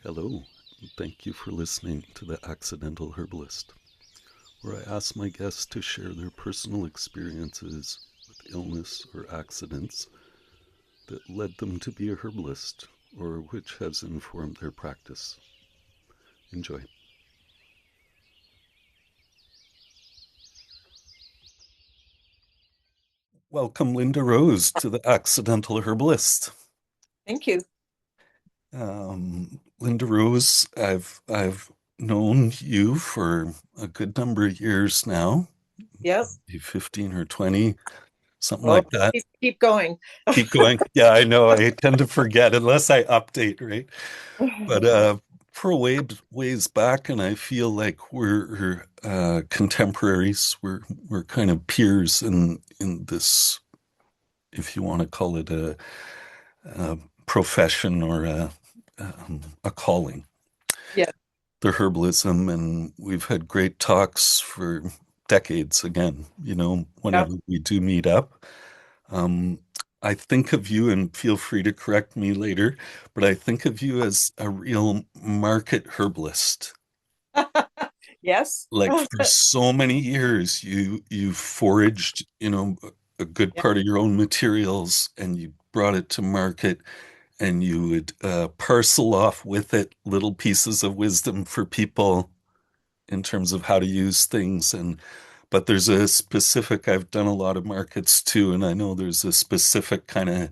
Hello, and thank you for listening to The Accidental Herbalist, where I ask my guests to share their personal experiences with illness or accidents that led them to be a herbalist or which has informed their practice. Enjoy. Welcome, Linda Rose, to The Accidental Herbalist. Thank you. Linda Rose, I've known you for a good number of years now, Yep. 15 or 20, something Oh, like that. keep going. Keep going. Yeah, I know. I tend to forget unless I update, right? But for a ways back, and I feel like we're contemporaries. We're kind of peers in this, if you want to call it a profession or a calling, Yeah. the herbalism, and we've had great talks for decades. Again, Yeah. whenever we do meet up. Um, I think of you, and feel free to correct me later, but I think of you as a real market herbalist. Yes. Like for so many years, you foraged, a good Yeah. part of your own materials, and you brought it to market, and you would parcel off with it little pieces of wisdom for people in terms of how to use things. And but there's a specific, I've done a lot of markets too, and I know there's a specific kind of,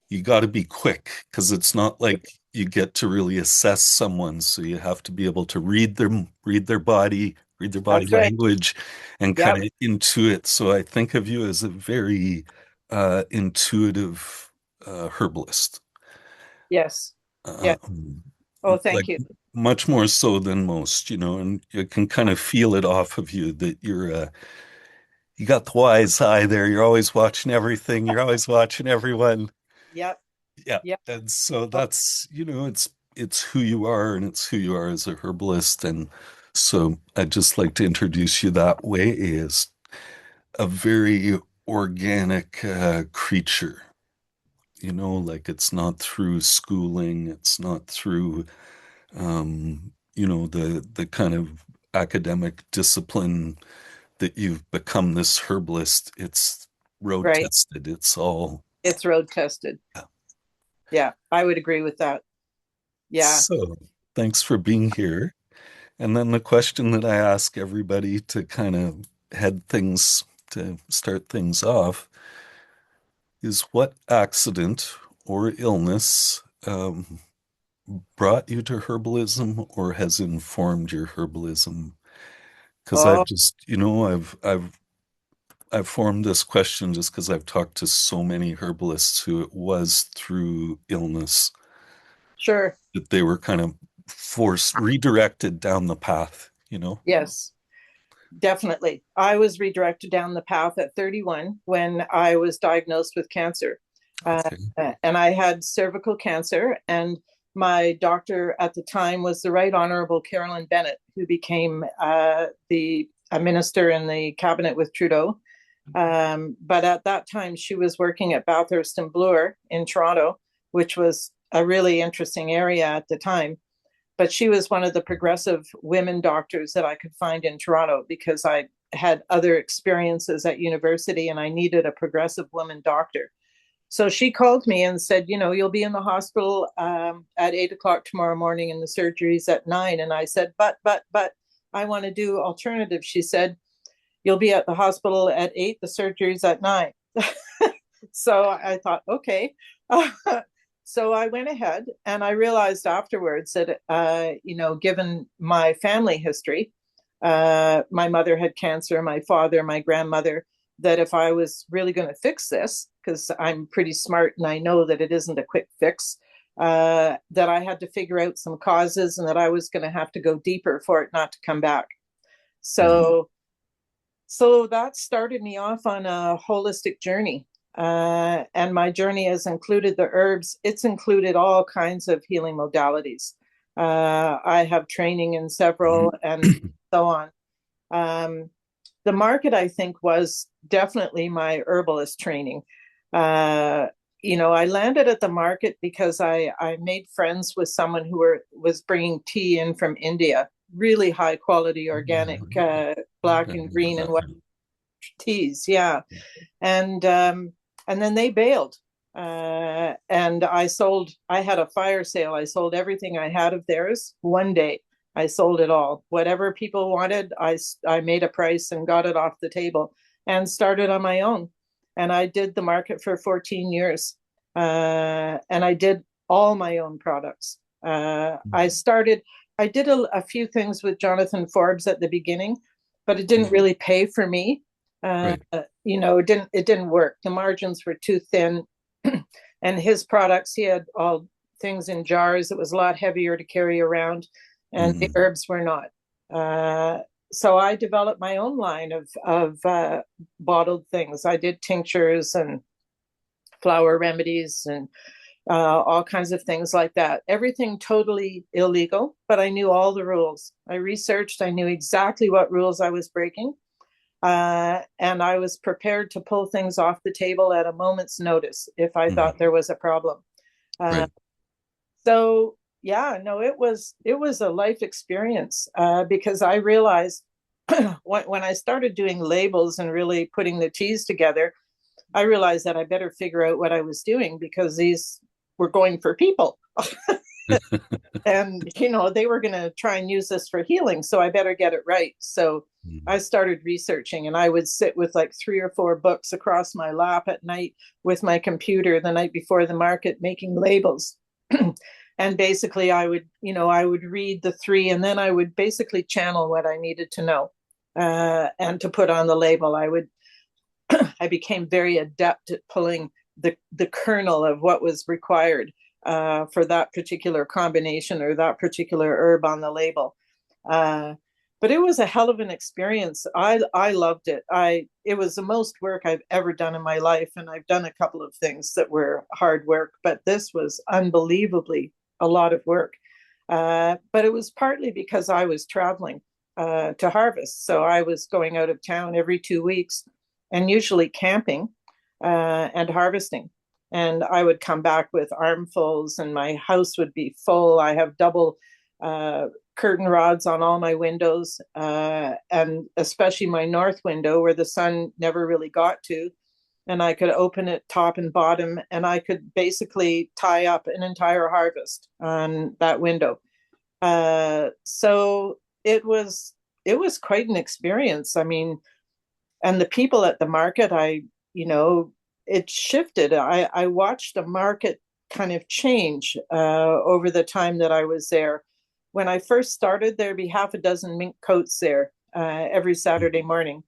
you got to be quick because it's not like you get to really assess someone. So you have to be able to read their body That's right. language and kind Yep. of intuit. So I think of you as a very intuitive herbalist. Yes. Yeah. Uh, Oh, like thank you. much more so than most, and you can kind of feel it off of you that you got the wise eye there. You're always watching everything. You're always watching everyone. Yep. Yeah. Yep. And so Oh, that's, it's who you are, and it's who you are as a herbalist. And so I'd just like to introduce you that way, as a very organic creature. Like it's not through schooling, it's not through the kind of academic discipline that you've become this herbalist. It's road right. tested. It's all. It's road tested. Yeah. Yeah, I would agree with that. Yeah. So thanks for being here. And then the question that I ask everybody to kind of head things to start things off is, what accident or illness brought you to herbalism or has informed your herbalism? Because Oh, I've formed this question just because I've talked to so many herbalists who it was through illness sure. that they were kind of forced, redirected down the path. Yes, definitely. I was redirected down the path at 31 when I was diagnosed with cancer. Uh, Okay. and I had cervical cancer, and my doctor at the time was the Right Honorable Carolyn Bennett, who became the a minister in the cabinet with Trudeau. But at that time, she was working at Bathurst and Bloor in Toronto, which was a really interesting area at the time. But she was one of the progressive women doctors that I could find in Toronto because I had other experiences at university and I needed a progressive woman doctor. So she called me and said, you'll be in the hospital at 8 o'clock tomorrow morning and the surgery's at 9. And I said, but I want to do alternative. She said, you'll be at the hospital at 8, the surgery's at 9. So I thought, okay. So I went ahead and I realized afterwards that, given my family history, my mother had cancer, my father, my grandmother, that if I was really going to fix this, because I'm pretty smart and I know that it isn't a quick fix, that I had to figure out some causes and that I was going to have to go deeper for it not to come back. Mm. So that started me off on a holistic journey. And my journey has included the herbs, it's included all kinds of healing modalities. I have training in several and so on. Um, the market, I think, was definitely my herbalist training. Uh, I landed at the market because I made friends with someone who was bringing tea in from India, really high quality organic black and green and white teas. Yeah, and um, and then they bailed, and I sold. I had a fire sale. I sold everything I had of theirs one day. I sold it all. Whatever people wanted, I made a price and got it off the table and started on my own. And I did the market for 14 years, and I did all my own products. I started. I did a few things with Jonathan Forbes at the beginning, but it didn't really pay for me. Uh, Right. it didn't work. The margins were too thin, and his products, he had all things in jars. It was a lot heavier to carry around, and the Mm-hmm. herbs were not. So I developed my own line of bottled things. I did tinctures and flower remedies and all kinds of things like that. Everything totally illegal, but I knew all the rules. I researched. I knew exactly what rules I was breaking, and I was prepared to pull things off the table at a moment's notice if I Mm-hmm. thought there was a problem. Uh, Right. so yeah, no, it was a life experience, because I realized when I started doing labels and really putting the teas together, I realized that I better figure out what I was doing because these were going for people. And they were going to try and use this for healing, so I better get it right. So I Mhm. started researching, and I would sit with like 3 or 4 books across my lap at night with my computer the night before the market making labels. And basically I would read the three, and then I would basically channel what I needed to know, and to put on the label. I became very adept at pulling the kernel of what was required, for that particular combination or that particular herb on the label. Uh, but it was a hell of an experience. I loved it. It was the most work I've ever done in my life, and I've done a couple of things that were hard work, but this was unbelievably a lot of work. But it was partly because I was traveling, to harvest, so I was going out of town every 2 weeks, and usually camping, and harvesting. And I would come back with armfuls, and my house would be full. I have double uh, curtain rods on all my windows, and especially my north window where the sun never really got to. And I could open it top and bottom, and I could basically tie up an entire harvest on that window. So it was quite an experience. I mean, and the people at the market, you know it shifted. I watched the market kind of change, over the time that I was there. When I first started, there'd be half a dozen mink coats there, every Saturday morning,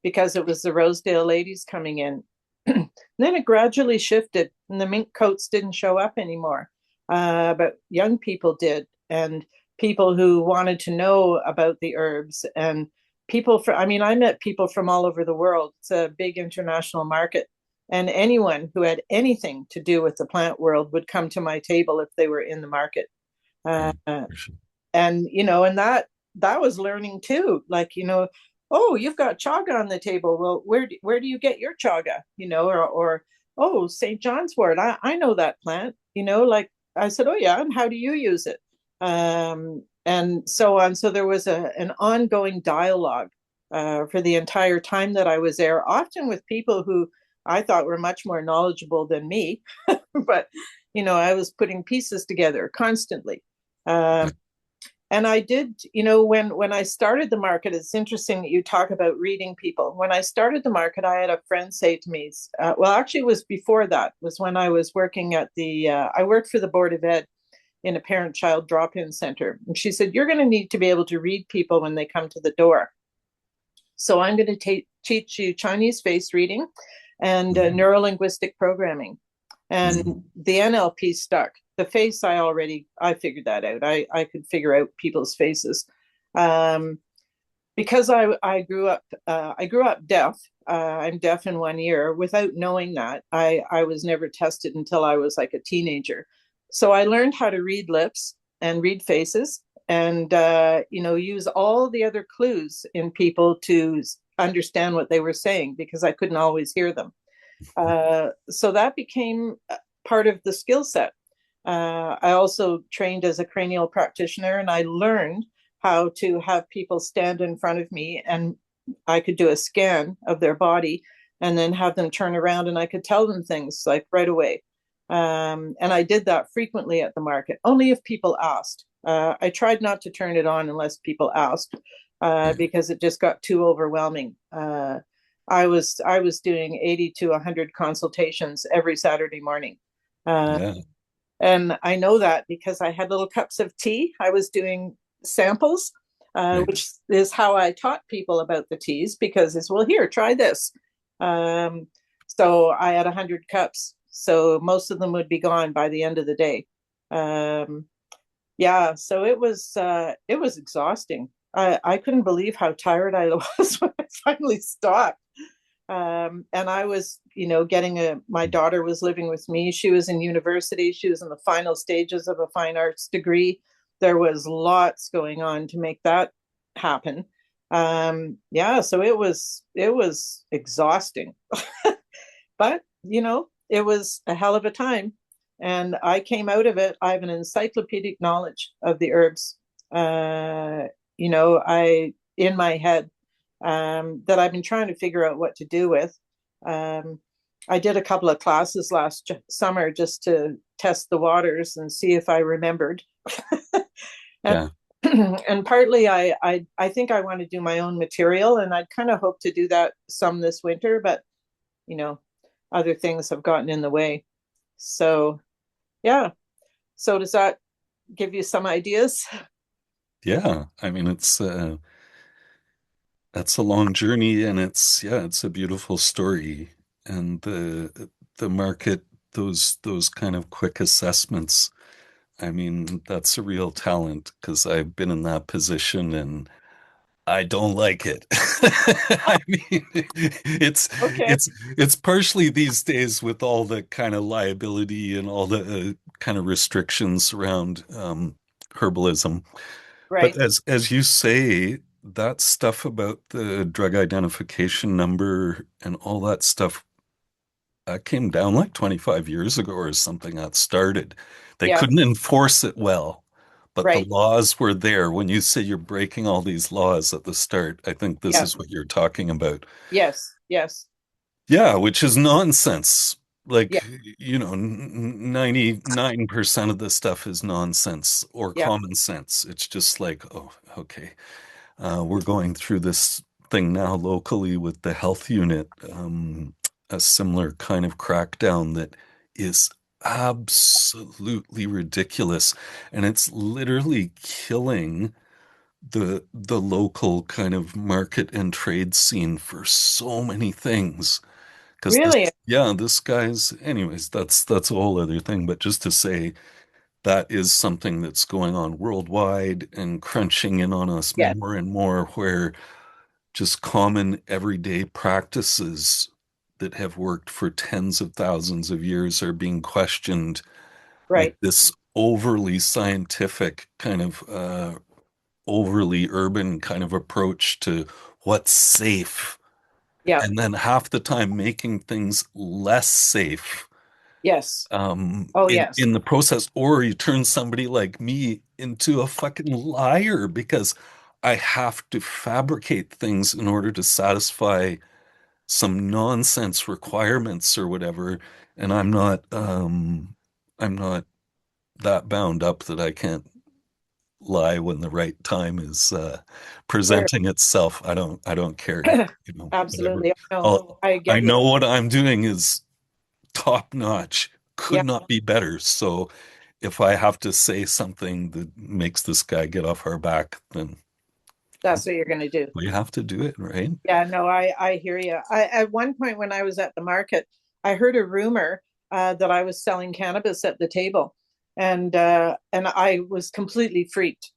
because it was the Rosedale ladies coming in. Then it gradually shifted, and the mink coats didn't show up anymore, but young people did, and people who wanted to know about the herbs, and people from, I mean, I met people from all over the world. It's a big international market. And anyone who had anything to do with the plant world would come to my table if they were in the market. Uh, Right. For sure. and that was learning too. Like, oh, you've got chaga on the table. Well, where do you get your chaga? Or oh, St. John's wort. I know that plant. Like I said, oh yeah, and how do you use it? And so on. So there was an ongoing dialogue, for the entire time that I was there, often with people who I thought were much more knowledgeable than me, but I was putting pieces together constantly. Um, Right. and I did, when I started the market, it's interesting that you talk about reading people. When I started the market, I had a friend say to me, well, actually, it was before that, was when I was working I worked for the Board of Ed in a parent-child drop-in center. And she said, you're going to need to be able to read people when they come to the door. So I'm going to teach you Chinese face reading and Mhm. neurolinguistic programming. And Mhm. the NLP stuck. The face, I figured that out. I could figure out people's faces. Um, because I grew up deaf. I'm deaf in one ear. Without knowing that, I was never tested until I was like a teenager. So I learned how to read lips and read faces, and use all the other clues in people to understand what they were saying, because I couldn't always hear them. So that became part of the skill set. I also trained as a cranial practitioner, and I learned how to have people stand in front of me, and I could do a scan of their body and then have them turn around, and I could tell them things like right away. And I did that frequently at the market, only if people asked. I tried not to turn it on unless people asked, Yeah. because it just got too overwhelming. I was doing 80 to 100 consultations every Saturday morning. Uh, Yeah. and I know that because I had little cups of tea. I was doing samples, Right. which is how I taught people about the teas, because it's, well, here, try this. Um, so I had 100 cups. So most of them would be gone by the end of the day. Um, yeah, so it was exhausting. I couldn't believe how tired I was when I finally stopped. And I was, getting my daughter was living with me. She was in university. She was in the final stages of a fine arts degree. There was lots going on to make that happen. Yeah, so it was exhausting, but it was a hell of a time. And I came out of it. I have an encyclopedic knowledge of the herbs. Uh, I in my head, that I've been trying to figure out what to do with. Um, I did a couple of classes last summer just to test the waters and see if I remembered. and Yeah. and partly I think I want to do my own material, and I'd kind of hope to do that some this winter, but you know, other things have gotten in the way. So yeah. So does that give you some ideas? Yeah. I mean, that's a long journey and it's a beautiful story. And the market, those kind of quick assessments, I mean, that's a real talent because I've been in that position and I don't like it. I mean, Okay. it's it's partially these days with all the kind of liability and all the kind of restrictions around herbalism. But Right. as you say, that stuff about the drug identification number and all that stuff, that came down like 25 years ago or something that started. They Yeah. couldn't enforce it well, but the Right. laws were there. When you say you're breaking all these laws at the start, I think this Yeah. is what you're talking about. Yes. Yes. Yeah, which is nonsense. Yeah. Like, 99% of this stuff is nonsense or Yeah. common sense. It's just like, oh, okay. We're going through this thing now locally with the health unit, a similar kind of crackdown that is absolutely ridiculous. And it's literally killing the local kind of market and trade scene for so many things. Because this, Really? yeah, this guy's, anyways, that's a whole other thing. But just to say that is something that's going on worldwide and crunching in on us Yes. more and more, where just common everyday practices that have worked for tens of thousands of years are being questioned with Right. this overly scientific kind of overly urban kind of approach to what's safe. Yeah. And then half the time making things less safe Yes. Oh, yes. in the process, or you turn somebody like me into a fucking liar because I have to fabricate things in order to satisfy some nonsense requirements or whatever, and I'm not that bound up that I can't lie when the right time is Sure. presenting itself. I don't care, whatever. Absolutely. No, I'll, I I get you. know what I'm doing is top notch, Yeah, could not be better. So if I have to say something that makes this guy get off our back, then that's what you're going to do. we have to do it, right? Yeah, no, I hear you. At one point when I was at the market, I heard a rumor that I was selling cannabis at the table, and I was completely freaked,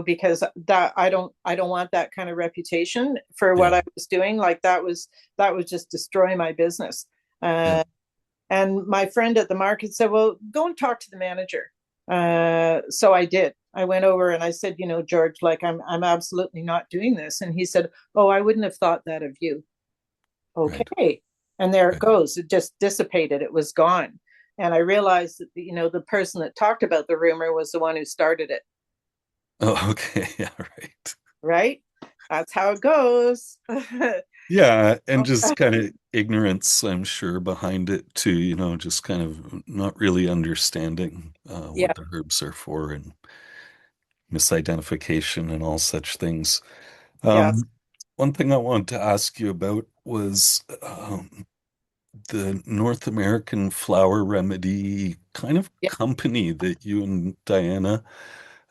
because that I don't want that kind of reputation for what Yeah, I was doing. Like that was just destroy my business. yeah, And my friend at the market said, "Well, go and talk to the manager." So I did. I went over and I said, "George, like I'm absolutely not doing this." And he said, "Oh, I wouldn't have thought that of you." right. Okay. and there it Right. goes. It just dissipated. It was gone. And I realized that, the person that talked about the rumor was the one who started it, Oh, okay. Yeah, right. right? That's how it goes. Yeah, and just kind of ignorance, I'm sure, behind it too, just kind of not really understanding Yeah. what the herbs are for and misidentification and all such things. Yes. Um, One thing I wanted to ask you about was the North American flower remedy kind of Yeah. company that you and Diana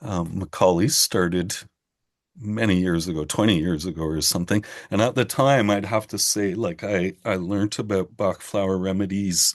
Macaulay started many years ago, 20 years ago or something. And at the time, I'd have to say, like, I learned about Bach flower remedies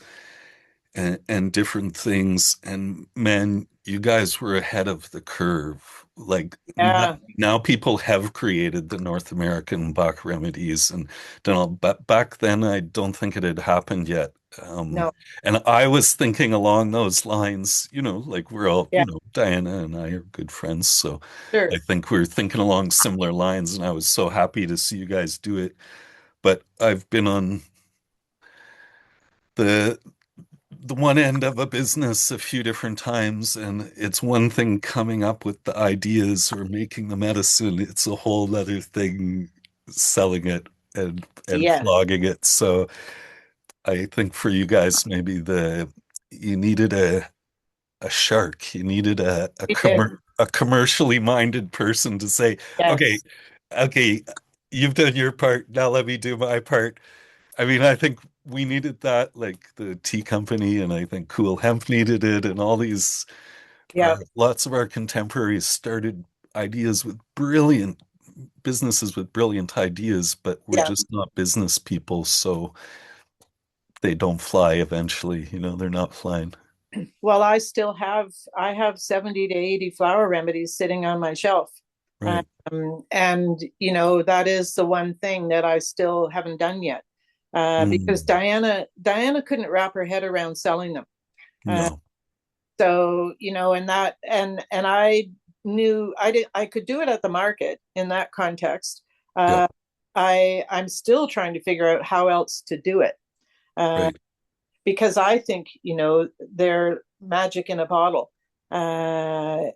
and different things. And man, you guys were ahead of the curve. Like Yeah. now people have created the North American Bach remedies and done all, but back then I don't think it had happened yet. Um, No. and I was thinking along those lines, like we're all, Yeah. Diana and I are good friends. So I Sure. think we're thinking along similar lines. And I was so happy to see you guys do it. But I've been on the the one end of a business a few different times, and it's one thing coming up with the ideas or making the medicine. It's a whole other thing selling it and Yeah. flogging it. So I think for you guys, maybe you needed a shark. You needed We did. a commercially minded person to say, okay, Yes. okay, you've done your part. Now let me do my part. I mean, I think we needed that, like the tea company, and I think Cool Hemp needed it, and all these Yeah. lots of our contemporaries started ideas with brilliant businesses with brilliant ideas, but we're Yeah. just not business people, so they don't fly eventually. They're not flying. Well, I have 70 to 80 flower remedies sitting on my shelf. Right. And that is the one thing that I still haven't done yet. Because Mm, Diana couldn't wrap her head around selling them. Uh, no. so, and I knew I could do it at the market in that context. Yep. Uh, I'm still trying to figure out how else to do it. Uh, Right. because I think, they're magic in a bottle. And,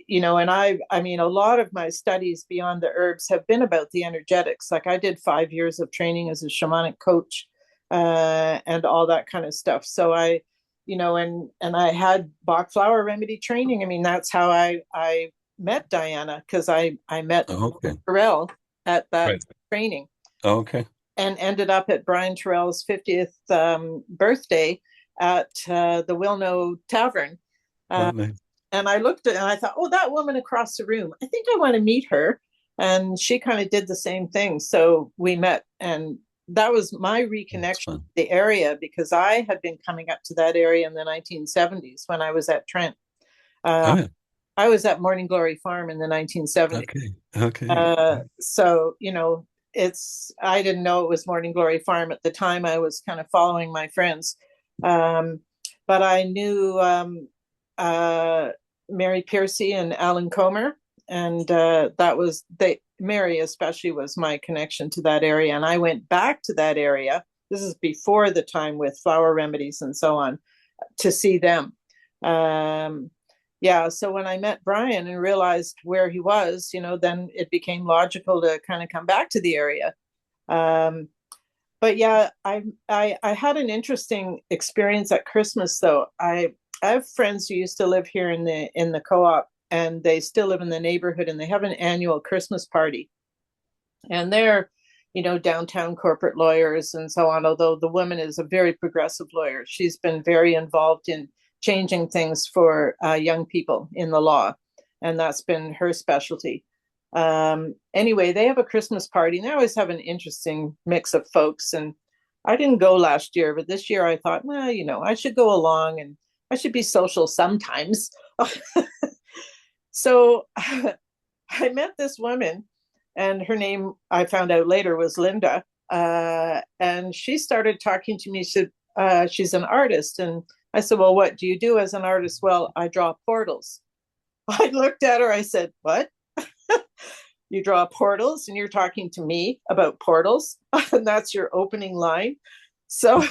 I mean, a lot of my studies beyond the herbs have been about the energetics. Like I did 5 years of training as a shamanic coach, and all that kind of stuff. So and I had Bach flower remedy training. I mean, that's how I met Diana, because I met Okay. Terrell at that Right. training, Okay. and ended up at Brian Terrell's 50th birthday at the Wilno Tavern. Uh, Oh, nice. and I looked at and I thought, oh, that woman across the room, I think I want to meet her. And she kind of did the same thing. So we met, and that was my That's reconnection to fun. the area, because I had been coming up to that area in the 1970s when I was at Trent. Oh, Uh, yeah. I was at Morning Glory Farm in the 1970s. Okay. Okay. So, I didn't know it was Morning Glory Farm at the time. I was kind of following my friends. Um, but I knew uh, Mary Piercy and Alan Comer. And Mary especially was my connection to that area. And I went back to that area. This is before the time with flower remedies and so on, to see them. Um, yeah, so when I met Brian and realized where he was, then it became logical to kind of come back to the area. Um, but yeah, I had an interesting experience at Christmas though. I have friends who used to live here in the co-op, and they still live in the neighborhood, and they have an annual Christmas party. And they're, downtown corporate lawyers and so on, although the woman is a very progressive lawyer. She's been very involved in changing things for young people in the law, and that's been her specialty. Anyway, they have a Christmas party, and they always have an interesting mix of folks. And I didn't go last year, but this year I thought, well, I should go along, and I should be social sometimes. So I met this woman, and her name I found out later was Linda. And she started talking to me. She's an artist. And I said, well, what do you do as an artist? Well, I draw portals. I looked at her, I said, what? you draw portals and you're talking to me about portals and that's your opening line. So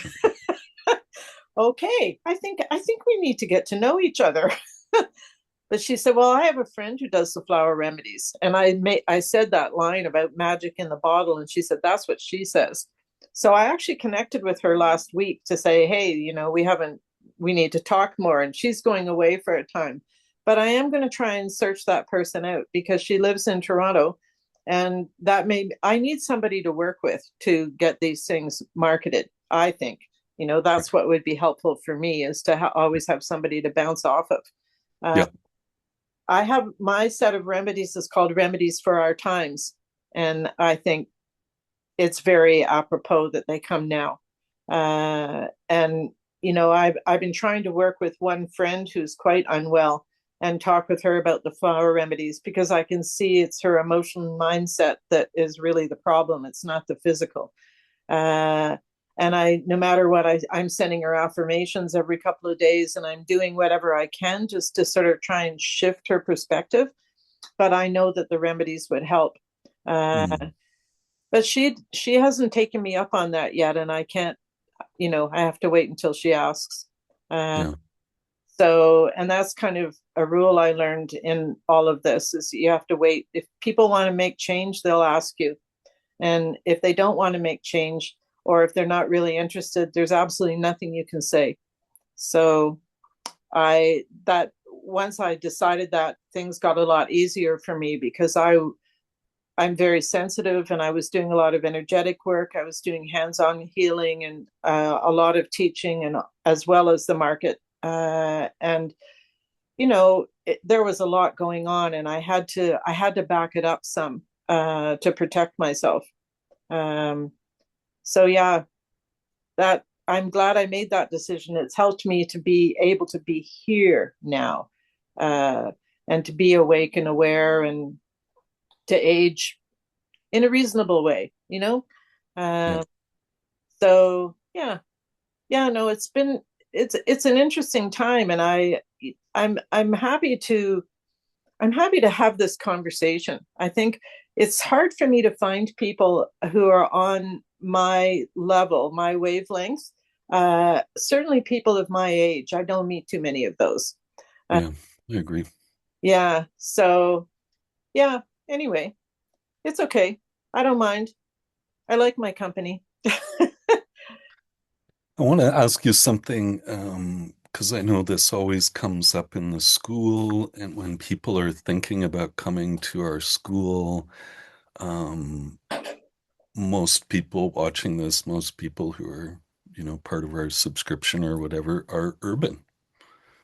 okay, I think we need to get to know each other. But she said, "Well, I have a friend who does the flower remedies." And I said that line about magic in the bottle and she said that's what she says. So I actually connected with her last week to say, "Hey, we need to talk more." And she's going away for a time. But I am going to try and search that person out because she lives in Toronto and I need somebody to work with to get these things marketed, I think. That's what would be helpful for me is to always have somebody to bounce off of. Uh, Yeah. I have my set of remedies is called Remedies for Our Times. And I think it's very apropos that they come now. And I've been trying to work with one friend who's quite unwell and talk with her about the flower remedies because I can see it's her emotional mindset that is really the problem. It's not the physical. Uh, and no matter what, I'm sending her affirmations every couple of days and I'm doing whatever I can just to sort of try and shift her perspective. But I know that the remedies would help. Mm. But she hasn't taken me up on that yet, and I can't. I have to wait until she asks. Uh, Yeah. and that's kind of a rule I learned in all of this is you have to wait. If people want to make change, they'll ask you. And if they don't want to make change or if they're not really interested, there's absolutely nothing you can say. So that once I decided that things got a lot easier for me because I'm very sensitive and I was doing a lot of energetic work. I was doing hands-on healing and a lot of teaching and as well as the market. There was a lot going on and I had to back it up some to protect myself. Um, so yeah, that I'm glad I made that decision. It's helped me to be able to be here now, uh, and to be awake and aware and to age in a reasonable way, you know? Yeah. Uh, so yeah, yeah, no, it's an interesting time and I'm happy to have this conversation. I think it's hard for me to find people who are on my level, my wavelength. Certainly people of my age. I don't meet too many of those. Uh, Yeah. I agree. yeah. So yeah, anyway, it's okay. I don't mind. I like my company. I want to ask you something, because I know this always comes up in the school and when people are thinking about coming to our school. Um, Most people watching this, most people who are, part of our subscription or whatever are urban.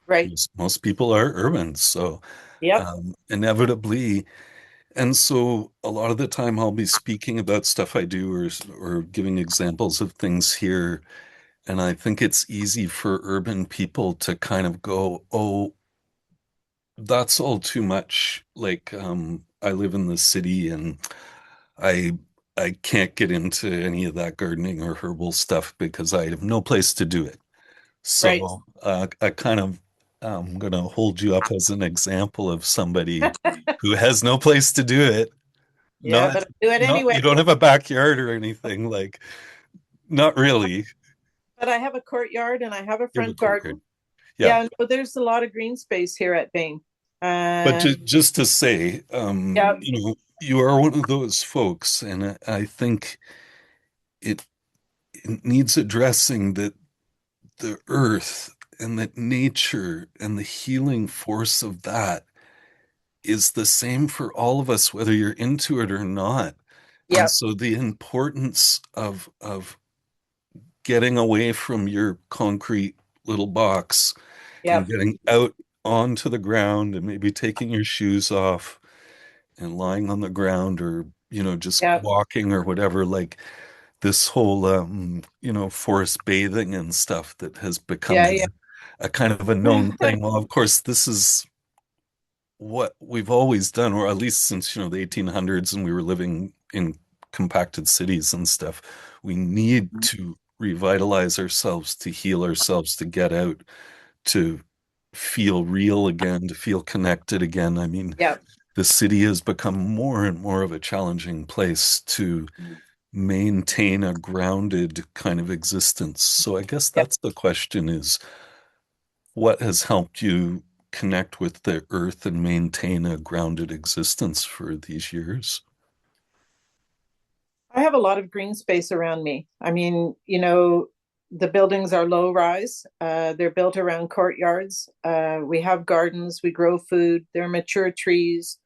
Right. Most people are urban. So, Yep. inevitably, and so a lot of the time I'll be speaking about stuff I do or giving examples of things here. And I think it's easy for urban people to kind of go, oh, that's all too much. Like, I live in the city and I I can't get into any of that gardening or herbal stuff because I have no place to do it. Right. So I kind of I'm gonna hold you up as an example of somebody who has no place to do it. Yeah, Not but I do it not anyway. you don't have a backyard or anything, like not really. But I have a courtyard and I have a You have a front courtyard. garden. Yeah. Yeah, no, there's a lot of green space here at Bain. But Uh, just to say, yeah, you are one of those folks, and I think it, it needs addressing that the earth and that nature and the healing force of that is the same for all of us, whether you're into it or not. And yeah, so the importance of getting away from your concrete little box yeah, and getting out onto the ground and maybe taking your shoes off and lying on the ground or just yeah, walking or whatever, like this whole forest bathing and stuff that has become yeah, yeah, a kind of a known thing. Well, of course, this is what we've always done, or at least since, the 1800s and we were living in compacted cities and stuff. We need to revitalize ourselves, to heal ourselves, to get out, to feel real again, to feel connected again. I mean, yeah. the city has become more and more of a challenging place to maintain a grounded kind of existence. So I guess Yeah. that's the question is what has helped you connect with the earth and maintain a grounded existence for these years? I have a lot of green space around me. I mean, the buildings are low rise. They're built around courtyards. We have gardens. We grow food. They're mature trees,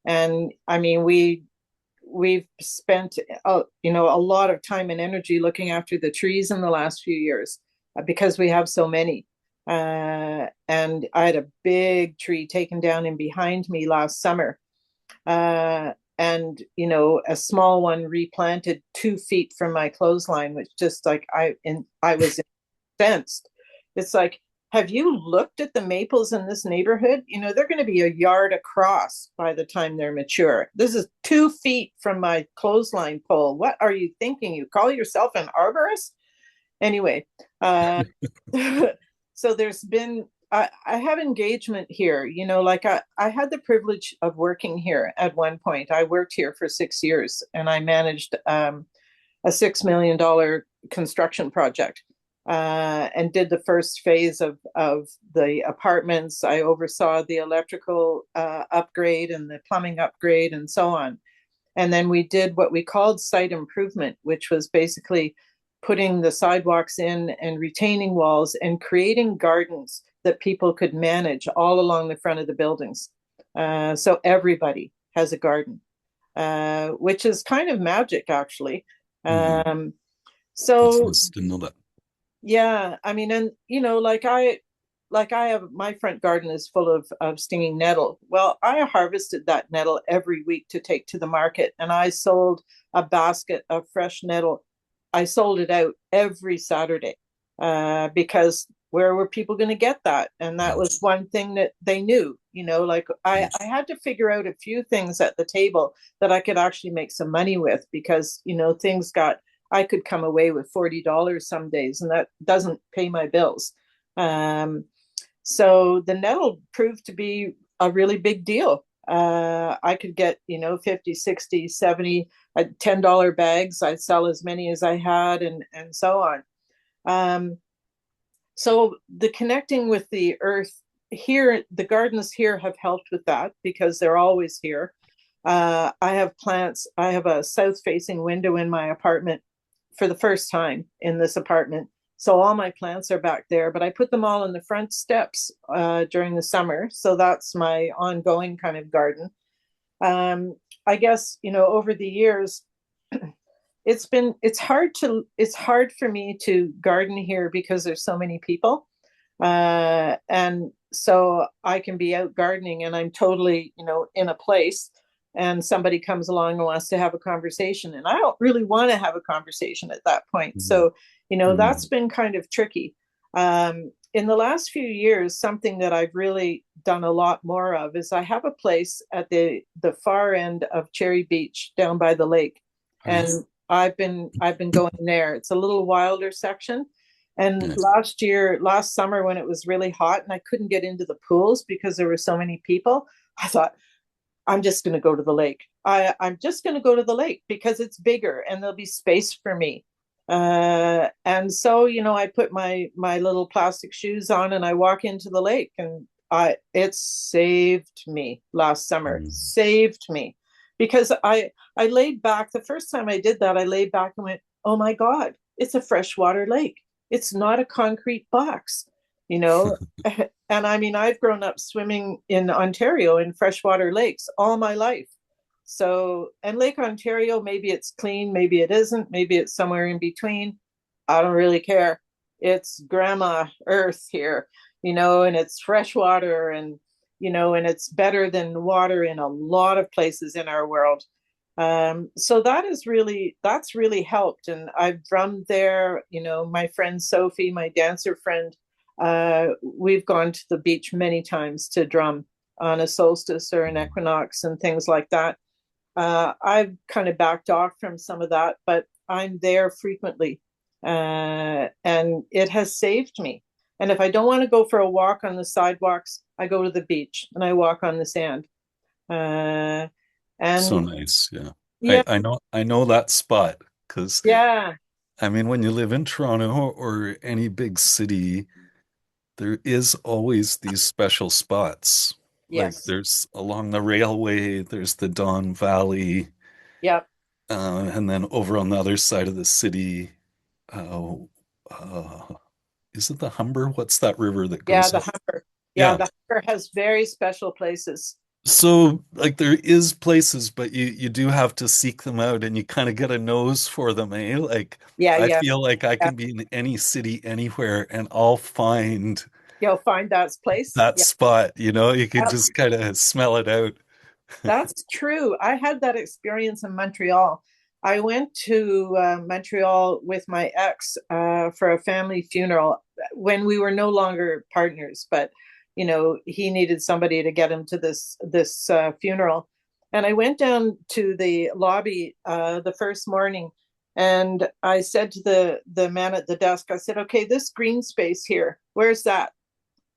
and I mean, we've spent a lot of time and energy looking after the trees in the last few years because we have so many. And I had a big tree taken down in behind me last summer, and a small one replanted 2 feet from my clothesline, which just like I was incensed. It's like, have you looked at the maples in this neighborhood? They're going to be a yard across by the time they're mature. This is 2 feet from my clothesline pole. What are you thinking? You call yourself an arborist? Anyway, uh, so there's been I have engagement here. Like I had the privilege of working here at one point. I worked here for 6 years and I managed a $6 million construction project and did the first phase of the apartments. I oversaw the electrical upgrade and the plumbing upgrade and so on. And then we did what we called site improvement, which was basically putting the sidewalks in and retaining walls and creating gardens that people could manage all along the front of the buildings. So everybody has a garden, which is kind of magic, actually. Hmm, Um, that's so nice to know that. yeah, I mean, and like I have my front garden is full of stinging nettle. Well, I harvested that nettle every week to take to the market, and I sold a basket of fresh nettle. I sold it out every Saturday because where were people going to get that? And that was Yes, one thing that they knew. Like I yes. had to figure out a few things at the table that I could actually make some money with because things got I could come away with $40 some days, and that doesn't pay my bills. Um, so the nettle proved to be a really big deal. I could get, 50, 60, 70, $10 bags. I'd sell as many as I had and so on. Um, so the connecting with the earth here, the gardens here have helped with that because they're always here. I have plants. I have a south facing window in my apartment for the first time in this apartment. So all my plants are back there, but I put them all in the front steps during the summer. So that's my ongoing kind of garden. Um, I guess, over the years, it's hard for me to garden here because there's so many people. And so I can be out gardening and I'm totally, in a place and somebody comes along and wants to have a conversation. And I don't really want to have a conversation at that point. Mm, So, that's mm, been kind of tricky. In the last few years, something that I've really done a lot more of is I have a place at the far end of Cherry Beach down by the lake. And nice. I've been going there. It's a little wilder section. And Nice. last summer, when it was really hot and I couldn't get into the pools because there were so many people, I thought, I'm just going to go to the lake. I'm just going to go to the lake because it's bigger and there'll be space for me. And so, I put my little plastic shoes on and I walk into the lake, and it saved me last summer. Mm, Saved me because I laid back the first time I did that. I laid back and went, "Oh my God, it's a freshwater lake. It's not a concrete box." You know, and I mean, I've grown up swimming in Ontario in freshwater lakes all my life. So, and Lake Ontario, maybe it's clean, maybe it isn't, maybe it's somewhere in between. I don't really care. It's grandma earth here, and it's fresh water, and it's better than water in a lot of places in our world. So that's really helped. And I've drummed there, my friend Sophie, my dancer friend, we've gone to the beach many times to drum on a solstice or an mm. equinox and things like that. I've kind of backed off from some of that, but I'm there frequently. And it has saved me. And if I don't want to go for a walk on the sidewalks, I go to the beach and I walk on the sand. Uh, So and nice. Yeah. yeah, I know that spot because yeah, I mean when you live in Toronto or any big city, there is always these special spots. Like yes, there's along the railway, there's the Don Valley, yep, and then over on the other side of the city, uh, uh, is it the Humber? What's that river that yeah, goes the up? Humber. Yeah, Yeah. the Humber has very special places. So like there is places, but you do have to seek them out and you kind of get a nose for them, eh? Like Yeah, I yeah, feel like I yeah. can be in any city anywhere and I'll find You'll find that place. that Yeah. spot, you know, you can Yep. just kind of smell it out. That's true. I had that experience in Montreal. I went to Montreal with my ex for a family funeral when we were no longer partners, but he needed somebody to get him to this funeral. And I went down to the lobby the first morning, and I said to the man at the desk, I said, "Okay, this green space here, where's that?"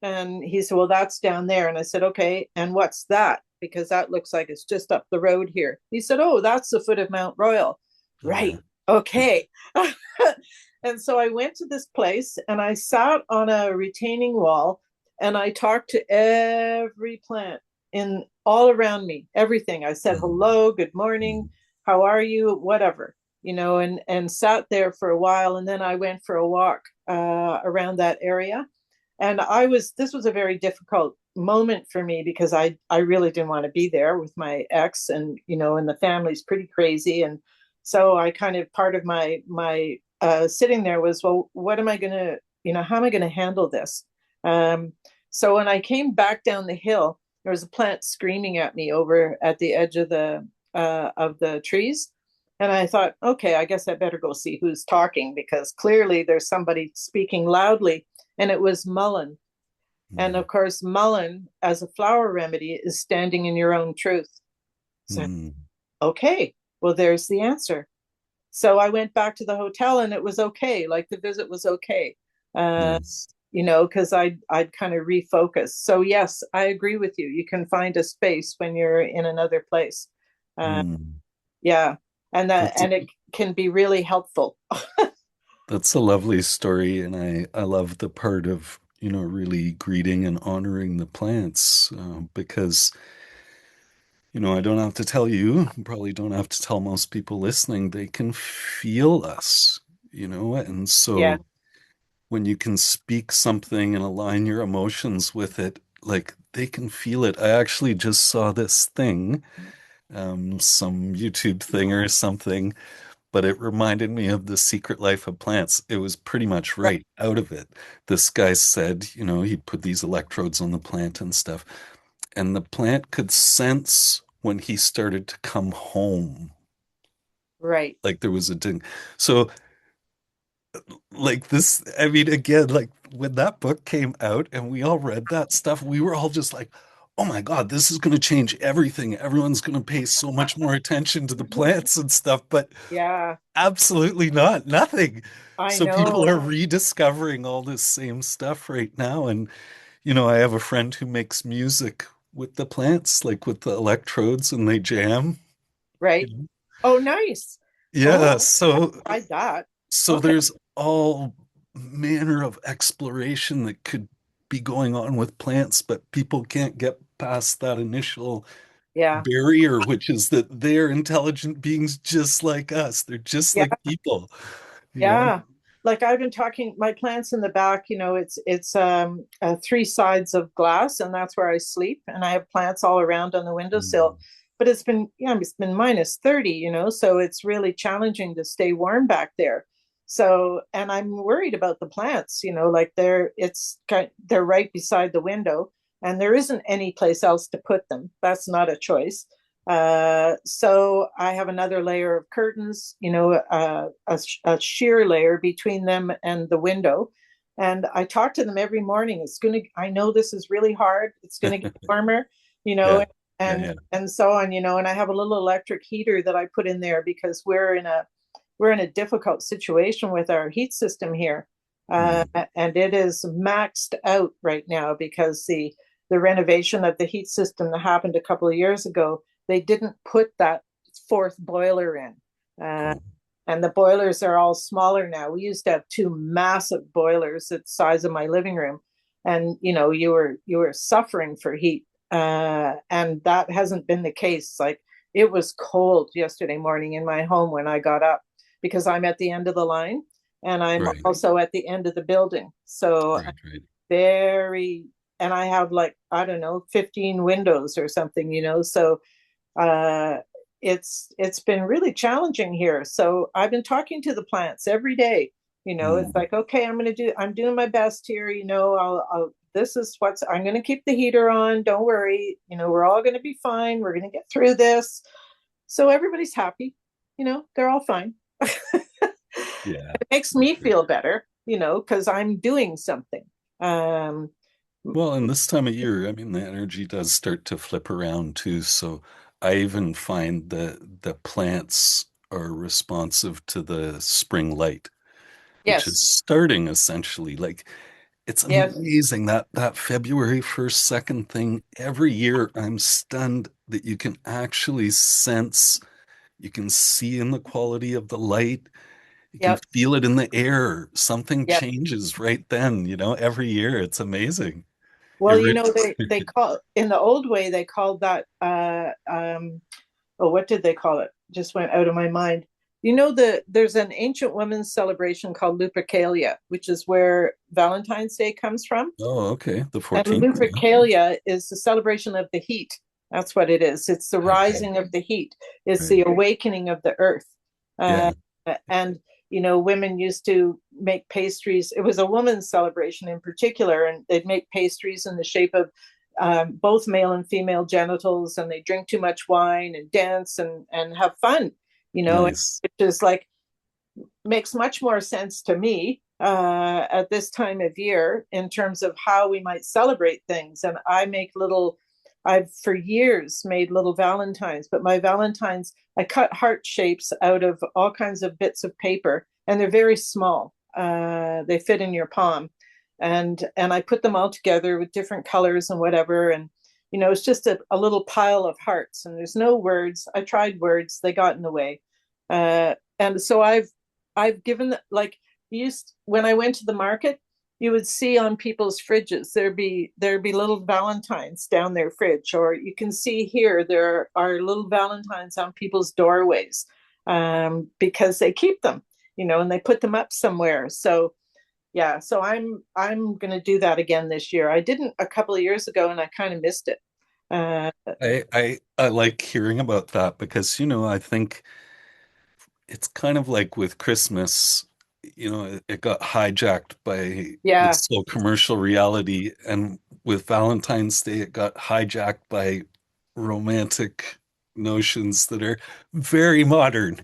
And he said, "Well, that's down there." And I said, "Okay, and what's that? Because that looks like it's just up the road here." He said, "Oh, that's the foot of Mount Royal." Yeah. Right. Okay. And so I went to this place and I sat on a retaining wall and I talked to every plant in all around me, everything. I said, Mm, "Hello, good mm, morning, how are you?" Whatever, and sat there for a while. And then I went for a walk around that area, and this was a very difficult moment for me because I really didn't want to be there with my ex, and and the family's pretty crazy. And so I kind of, part of my sitting there was, well, what am I going to, how am I going to handle this? um so when I came back down the hill, there was a plant screaming at me over at the edge of the trees. And I thought, okay, I guess I better go see who's talking, because clearly there's somebody speaking loudly. And it was mullein. And mm, of course, mullein as a flower remedy is standing in your own truth. So, mm. okay, well, there's the answer. So I went back to the hotel and it was okay. Like, the visit was okay. Uh, Nice. because I'd kind of refocus. So yes, I agree with you. You can find a space when you're in another place. Uh, Mm. yeah, That's and it can be really helpful. that's a lovely story, and I love the part of, you know, really greeting and honoring the plants, because you know, I don't have to tell you, probably don't have to tell most people listening, they can feel us, you know, and Yeah, so when you can speak something and align your emotions with it, like they can feel it. I actually just saw this thing, some YouTube thing or something, but it reminded me of The Secret Life of Plants. It was pretty much right, right out of it. This guy said, you know, he'd put these electrodes on the plant and stuff, and the plant could sense when he started to come home. right. Like there was a ding. So like this, I mean, again, like when that book came out and we all read that stuff, we were all just like, oh my God, this is going to change everything. Everyone's going to pay so much more attention to the plants and stuff, but Yeah, absolutely not, nothing. I So people know. are rediscovering all this same stuff right now. And, you know, I have a friend who makes music with the plants, like with the electrodes, and they jam. You Right. know? Oh, nice. Oh, Yeah, so I tried that. So Okay. there's all manner of exploration that could be going on with plants, but people can't get past that initial Yeah. barrier, which is that they're intelligent beings just like us. They're just Yeah. like people, you know? Yeah. Like, I've been talking, my plants in the back, it's three sides of glass, and that's where I sleep. And I have plants all around on the windowsill. Mm, But it's been minus 30, so it's really challenging to stay warm back there. So, and I'm worried about the plants, like they're right beside the window, and there isn't any place else to put them. That's not a choice. So I have another layer of curtains, a sheer layer between them and the window. And I talk to them every morning. I know this is really hard. It's gonna get warmer, you know, yeah, yeah, and yeah. and so on, and I have a little electric heater that I put in there because we're in a difficult situation with our heat system here. Uh, Mm, and it is maxed out right now because the renovation of the heat system that happened a couple of years ago, they didn't put that fourth boiler in. Uh, Oh, and the boilers are all smaller now. We used to have two massive boilers the size of my living room, and you were suffering for heat, and that hasn't been the case. Like it was cold yesterday morning in my home when I got up because I'm at the end of the line and I'm right, also at the end of the building. So right, right. very, and I have like, I don't know, 15 windows or something, so uh, it's been really challenging here. So I've been talking to the plants every day. It's Mm, like, okay, I'm doing my best here. This is what's, I'm going to keep the heater on. Don't worry. We're all going to be fine. We're going to get through this. So everybody's happy. They're all fine. yeah, It makes for me sure. feel better, because I'm doing something. Um, Well, and this time of year, I mean, the energy does start to flip around too. So I even find that the plants are responsive to the spring light, which is yes, starting essentially. Like it's yes, amazing that February 1st, second thing every year. I'm stunned that you can actually sense, you can see in the quality of the light, you can yep, feel it in the air. Something yep. changes right then, every year. It's amazing. It Well, re they call in the old way they called that oh, what did they call it? Just went out of my mind. There's an ancient women's celebration called Lupercalia, which is where Valentine's Day comes from. Oh, okay. The And 14th. Yeah. Lupercalia is the celebration of the heat. That's what it is. It's the Okay. rising of the heat. It's Right. the awakening of the earth. Uh, Yeah. and women used to make pastries. It was a woman's celebration in particular, and they'd make pastries in the shape of both male and female genitals, and they drink too much wine and dance and have fun. Nice. Which is like makes much more sense to me at this time of year in terms of how we might celebrate things. And I've for years made little Valentines, but my Valentines, I cut heart shapes out of all kinds of bits of paper, and they're very small. They fit in your palm, and I put them all together with different colors and whatever. And it's just a little pile of hearts, and there's no words. I tried words, they got in the way. And so I've given like used when I went to the market, you would see on people's fridges there'd be little valentines down their fridge, or you can see here there are little valentines on people's doorways, because they keep them, and they put them up somewhere. So yeah, so I'm gonna do that again this year. I didn't a couple of years ago, and I kind of missed it. Uh, I like hearing about that because, I think it's kind of like with Christmas, it got hijacked by yeah, this whole commercial reality. And with Valentine's Day, it got hijacked by romantic notions that are very modern.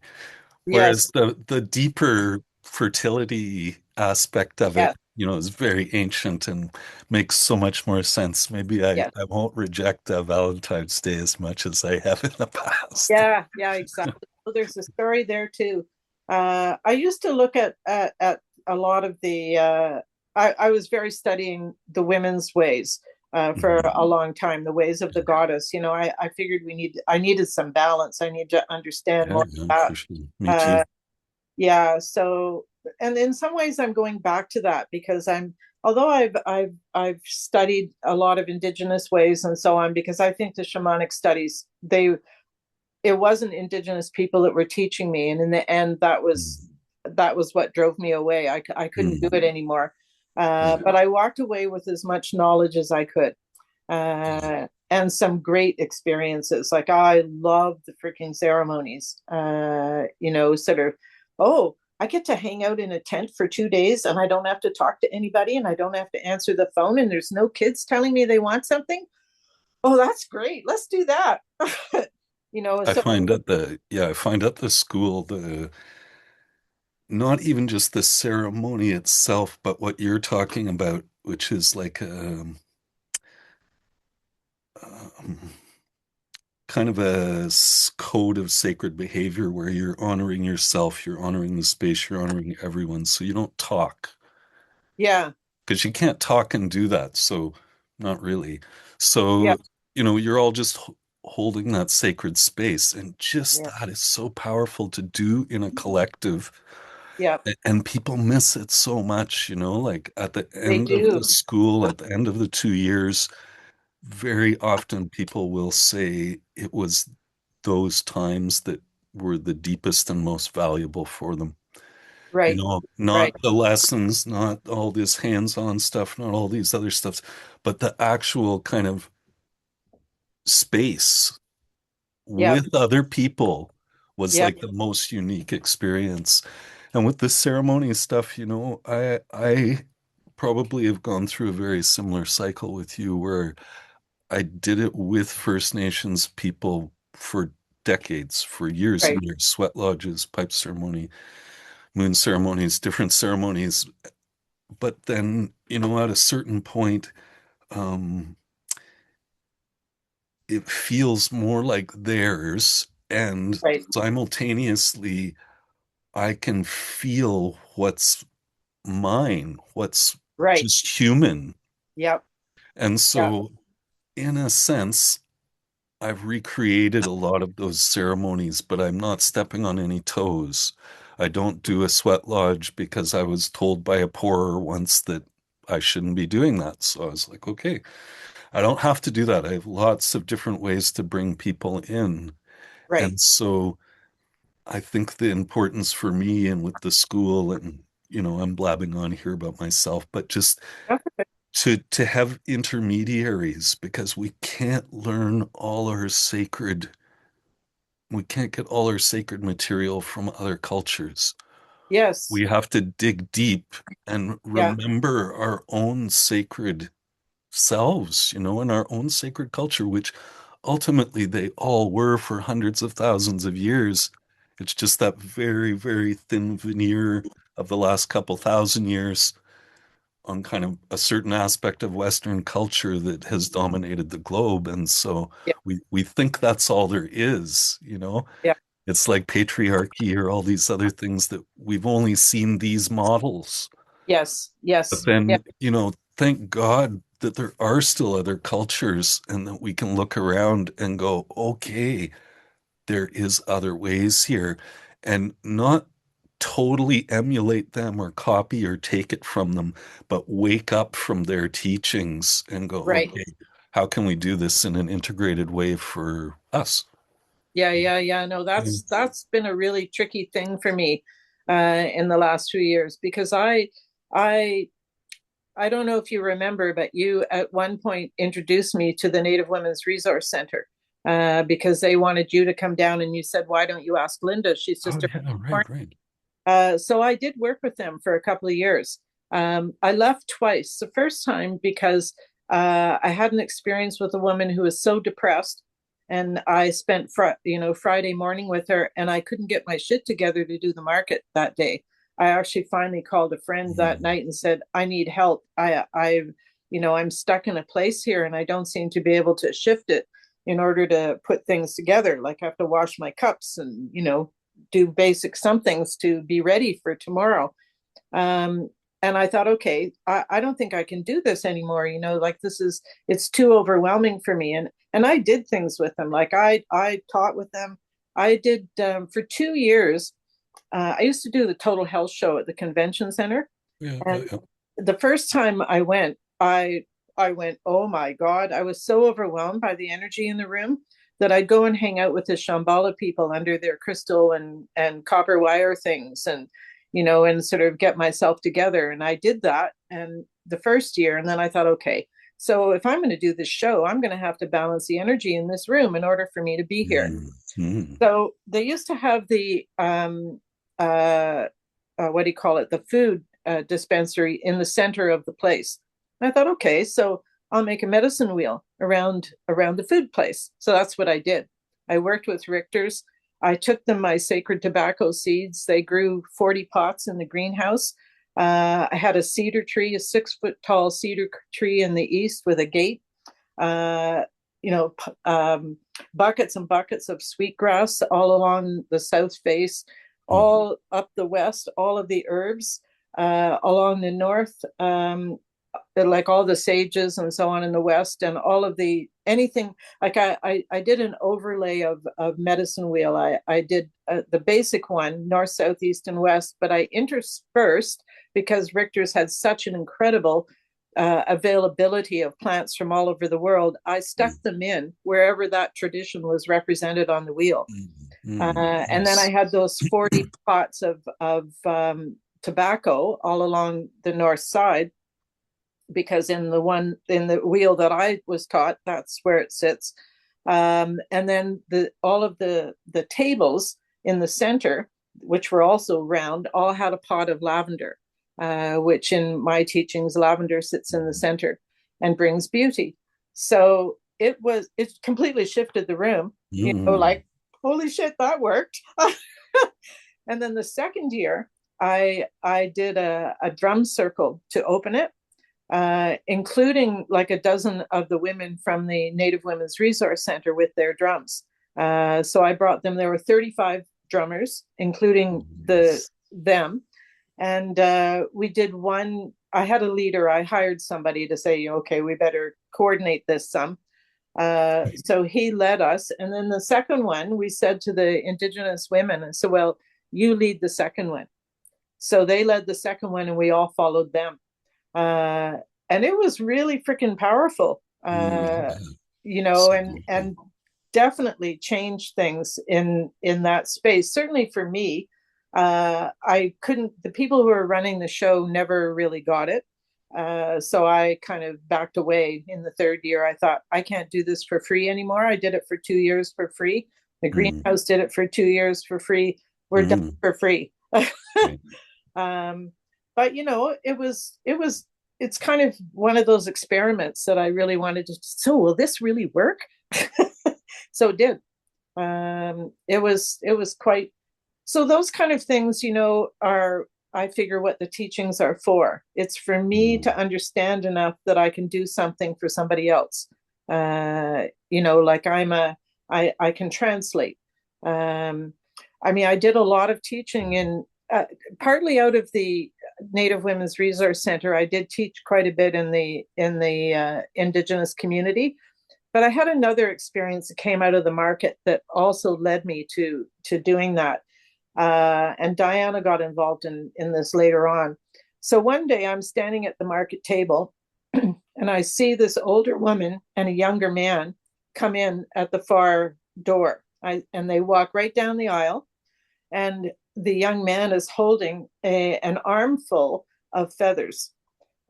yes, Whereas the deeper fertility aspect of yeah, it, is very ancient and makes so much more sense. Maybe I, yeah. I won't reject Valentine's Day as much as I have in the past. Yeah, yeah, exactly. Well, there's a story there too. I used to look at a lot of the. I was very studying the women's ways for Mhm. a long time, the ways of the goddess. I figured I needed some balance. I need to understand Yeah, more yeah, about. for sure. Me too. Uh, yeah, so and in some ways, I'm going back to that because although I've studied a lot of indigenous ways and so on, because I think the shamanic studies it wasn't indigenous people that were teaching me, and in the end that was what drove me away. I couldn't do Mm. it anymore, Yeah, but I walked away with as much knowledge as I could, yeah. and some great experiences. Like I love the freaking ceremonies, sort of, oh, I get to hang out in a tent for 2 days and I don't have to talk to anybody and I don't have to answer the phone and there's no kids telling me they want something. Oh, that's great, let's do that. I So find at the school, not even just the ceremony itself, but what you're talking about, which is like um, kind of code of sacred behavior where you're honoring yourself, you're honoring the space, you're honoring everyone. So you don't talk yeah, because you can't talk and do that. So not really. Yeah. So, you're all just holding that sacred space, and just Yeah. that is so powerful to do in a collective. Yeah. And people miss it so much, like at the They end of the do. school, at the end of the 2 years, very often people will say it was those times that were the deepest and most valuable for them. Right. Right. Not the lessons, not all this hands-on stuff, not all these other stuffs, but the actual kind of space Yeah. with other people was Yeah. like the most unique experience. And with the ceremony stuff, I probably have gone through a very similar cycle with you where I did it with First Nations people for decades, for years Right. and years, sweat lodges, pipe ceremony, moon ceremonies, different ceremonies. But then, at a certain point, um, it feels more like theirs. And Right. simultaneously, I can feel what's mine, what's Right. just human. Yep. And Yeah. so, in a sense, I've recreated a lot of those ceremonies, but I'm not stepping on any toes. I don't do a sweat lodge because I was told by a pourer once that I shouldn't be doing that. So I was like, okay, I don't have to do that. I have lots of different ways to bring people in. Right. And so I think the importance for me and with the school and I'm blabbing on here about myself, but just That's okay. to have intermediaries because we can't get all our sacred material from other cultures. Yes. We have to dig deep and Yeah. remember our own sacred selves, and our own sacred culture, which ultimately they all were for hundreds of thousands of years. It's just that very, very thin veneer of the last couple thousand years on kind of a certain aspect of Western culture that has dominated the globe. And so Yeah. we think that's all there is. Yeah. It's like patriarchy or all these other things that we've only seen these models. Yes. But Yes. Yeah. then, thank God that there are still other cultures and that we can look around and go, okay, there is other ways here and not totally emulate them or copy or take it from them, but wake up from their teachings and go, Right. okay, how can we do this in an integrated way for us? Yeah. Yeah. Yeah. No, Yeah. that's been a really tricky thing for me in the last few years because I I don't know if you remember, but you at one point introduced me to the Native Women's Resource Center because they wanted you to come down, and you said, "Why don't you ask Linda? She's Oh just yeah, around." right, right. So I did work with them for a couple of years. I left twice. The first time because I had an experience with a woman who was so depressed, and I spent Friday morning with her, and I couldn't get my shit together to do the market that day. I actually finally called a friend that Mm. night and said, "I need help. I'm stuck in a place here, and I don't seem to be able to shift it in order to put things together. Like I have to wash my cups and do basic somethings to be ready for tomorrow." Um, and I thought, okay, I don't think I can do this anymore. Like it's too overwhelming for me. And I did things with them. Like I taught with them. I did for 2 years. I used to do the Total Health Show at the convention center. Yeah, And yeah, yeah. the first time I went, I went, oh my God, I was so overwhelmed by the energy in the room that I'd go and hang out with the Shambhala people under their crystal and copper wire things and sort of get myself together. And I did that and the first year. And then I thought, okay, so if I'm going to do this show, I'm going to have to balance the energy in this room in order for me to be here. Mm, mm, So they used to have the uh, what do you call it? The food dispensary in the center of the place. And I thought, okay, so I'll make a medicine wheel around the food place. So that's what I did. I worked with Richters. I took them my sacred tobacco seeds. They grew 40 pots in the greenhouse. I had a cedar tree, a 6 foot tall cedar tree in the east with a gate. Uh, you know, buckets and buckets of sweetgrass all along the south face, mm. all up the west, all of the herbs along the north. like all the sages and so on in the West, and all of the anything. Like I did an overlay of medicine wheel. I did the basic one, north, south, east, and west, but I interspersed, because Richter's had such an incredible availability of plants from all over the world. I stuck them in wherever that tradition was represented on the wheel. And then I Nice. had those 40 pots of tobacco all along the north side, because in the wheel that I was taught, that's where it sits. And then all of the tables in the center, which were also round, all had a pot of lavender, which in my teachings, lavender sits in the center and brings beauty. So it completely shifted the room, Mm. like, holy shit, that worked. And then the second year, I did a drum circle to open it, including like a dozen of the women from the Native Women's Resource Center with their drums. So I brought them. There were 35 drummers, including Nice. them, and we did one. I had a leader. I hired somebody to say, okay, we better coordinate this some. So he led us, and then the second one, we said to the Indigenous women, and so, well, you lead the second one. So they led the second one, and we all followed them. Uh, and it was really freaking powerful, I bet. So and beautiful. definitely changed things in that space. Certainly for me, I couldn't. The people who were running the show never really got it. So I kind of backed away in the third year. I thought, I can't do this for free anymore. I did it for 2 years for free. The Mm. greenhouse did it for 2 years for free. We're done Mm. for free. Right. um, but it's kind of one of those experiments that I really wanted to. So will this really work? So it did. It was quite. So those kind of things, are, I figure, what the teachings are for. It's for me Mm. to understand enough that I can do something for somebody else. Like I can translate. Um, I mean, I did a lot of teaching in, partly out of the Native Women's Resource Center. I did teach quite a bit in the Indigenous community, but I had another experience that came out of the market that also led me to doing that. And Diana got involved in this later on. So one day I'm standing at the market table, and I see this older woman and a younger man come in at the far door. And they walk right down the aisle, and the young man is holding an armful of feathers.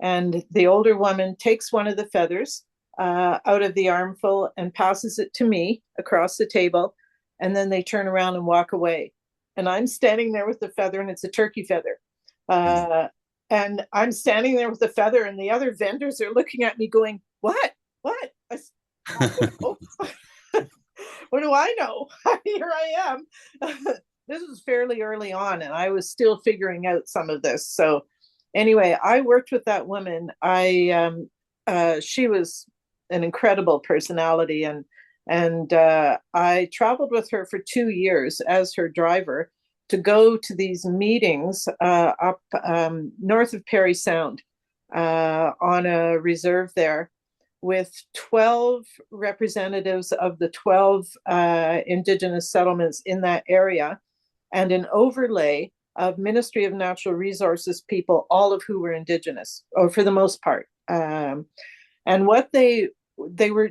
And the older woman takes one of the feathers out of the armful and passes it to me across the table. And then they turn around and walk away. And I'm standing there with the feather, and it's a turkey feather. Mm. Uh, and I'm standing there with the feather, and the other vendors are looking at me going, what? What? I don't know. What do I know? Here I am. This was fairly early on, and I was still figuring out some of this. So, anyway, I worked with that woman. She was an incredible personality, and I traveled with her for 2 years as her driver to go to these meetings up north of Parry Sound on a reserve there, with 12 representatives of the 12 Indigenous settlements in that area, and an overlay of Ministry of Natural Resources people, all of who were Indigenous, or for the most part. And what they were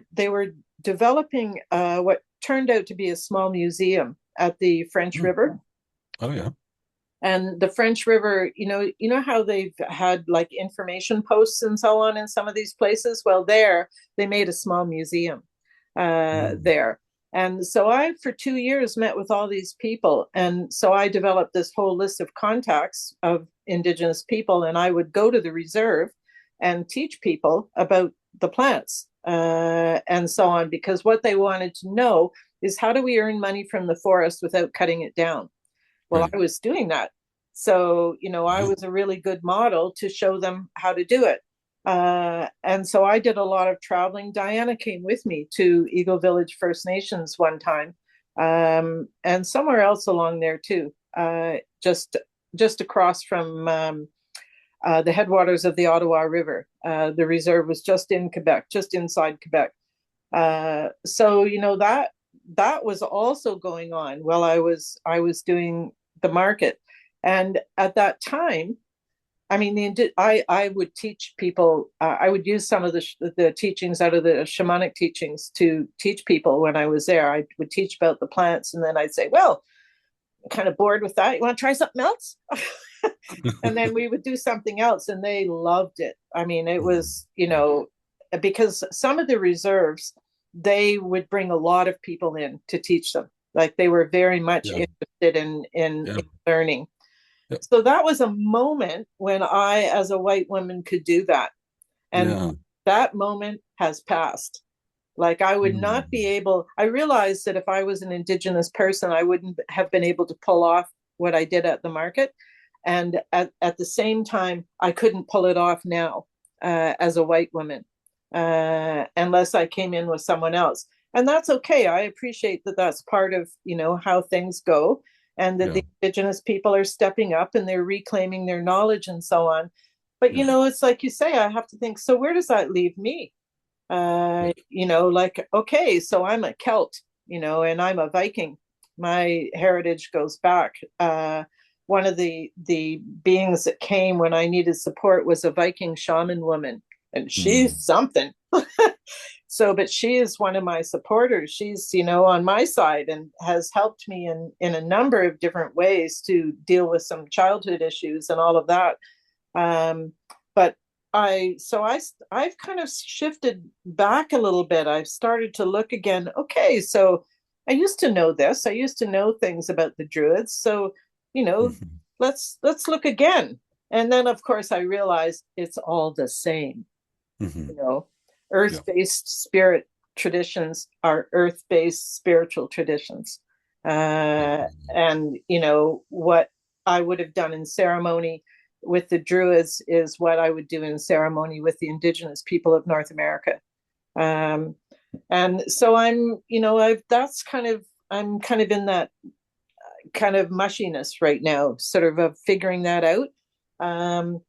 developing what turned out to be a small museum at the French Mm. River. Oh yeah. And the French River, how they've had like information posts and so on in some of these places. Well, there they made a small museum Mm. there. And so I, for 2 years, met with all these people. And so I developed this whole list of contacts of Indigenous people. And I would go to the reserve and teach people about the plants and so on, because what they wanted to know is, how do we earn money from the forest without cutting it down? Well, Right. I was doing that. So, I Yeah. was a really good model to show them how to do it. And so I did a lot of traveling. Diana came with me to Eagle Village First Nations one time, and somewhere else along there too, just across from the headwaters of the Ottawa River. The reserve was just in Quebec, just inside Quebec. So that was also going on while I was doing the market, and at that time, I mean, I would teach people. I would use some of the teachings out of the shamanic teachings to teach people when I was there. I would teach about the plants, and then I'd say, "Well, I'm kind of bored with that. You want to try something else?" And then we would do something else, and they loved it. I mean, it was because some of the reserves they would bring a lot of people in to teach them. Like they were very much Yeah. interested in Yeah. learning. Yeah. So that was a moment when I, as a white woman, could do that. And Yeah. that moment has passed. Like I would not be Mm. able, I realized that if I was an Indigenous person, I wouldn't have been able to pull off what I did at the market. And at the same time, I couldn't pull it off now as a white woman unless I came in with someone else. And that's okay. I appreciate that that's part of, how things go and that Yeah. the Indigenous people are stepping up and they're reclaiming their knowledge and so on. But, Yeah. it's like you say, I have to think, so where does that leave me? Like, okay, so I'm a Celt, and I'm a Viking. My heritage goes back. One of the beings that came when I needed support was a Viking shaman woman, and Mm. she's something. So, but she is one of my supporters. She's, on my side and has helped me in a number of different ways to deal with some childhood issues and all of that. But I've kind of shifted back a little bit. I've started to look again. Okay, so I used to know this. I used to know things about the Druids. So, you know, Mhm. let's look again. And then of course I realized it's all the same, Mhm. you know. Yeah. Earth-based spirit traditions are earth-based spiritual traditions. Mhm. And what I would have done in ceremony with the Druids is what I would do in ceremony with the indigenous people of North America. Um, and so I'm kind of in that kind of mushiness right now, sort of figuring that out. Um,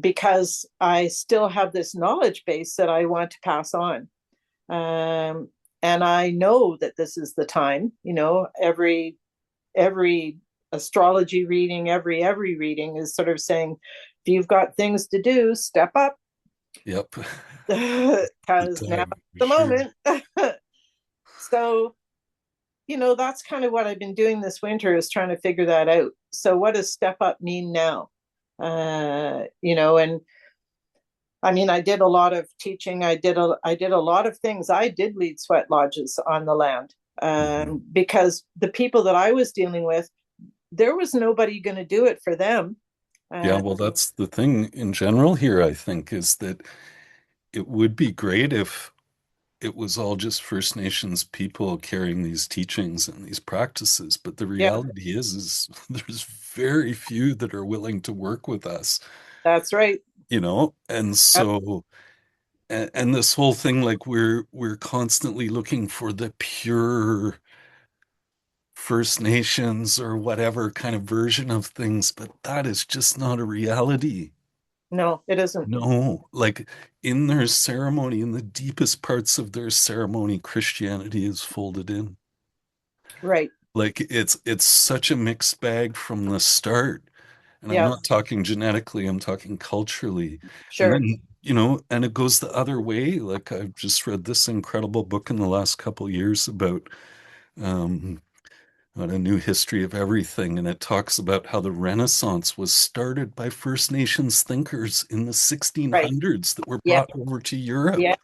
because I still have this knowledge base that I want to pass on. Um, and I know that this is the time, every astrology reading, every reading is sort of saying, if you've got things to do, step up Yep. The because now time is for the sure. moment. So, that's kind of what I've been doing this winter is trying to figure that out. So what does step up mean now? And I mean, I did a lot of teaching. I did a lot of things. I did lead sweat lodges on the land Mhm. because the people that I was dealing with, there was nobody going to do it for them. Yeah, Uh, well, that's the thing in general here, I think, is that it would be great if it was all just First Nations people carrying these teachings and these practices. But the yeah, reality is there's very few that are willing to work with us, that's right. And Yeah, so and this whole thing, like we're constantly looking for the pure First Nations or whatever kind of version of things, but that is just not a reality. no, it isn't. No, like in their ceremony, in the deepest parts of their ceremony, Christianity is folded in. Right. Like it's such a mixed bag from the start. And I'm not Yes, talking genetically, I'm talking culturally. And sure. then, and it goes the other way. Like I've just read this incredible book in the last couple years um about a new history of everything, and it talks about how the Renaissance was started by First Nations thinkers in the Right. 1600s that were Yeah. brought over to Yeah. Europe.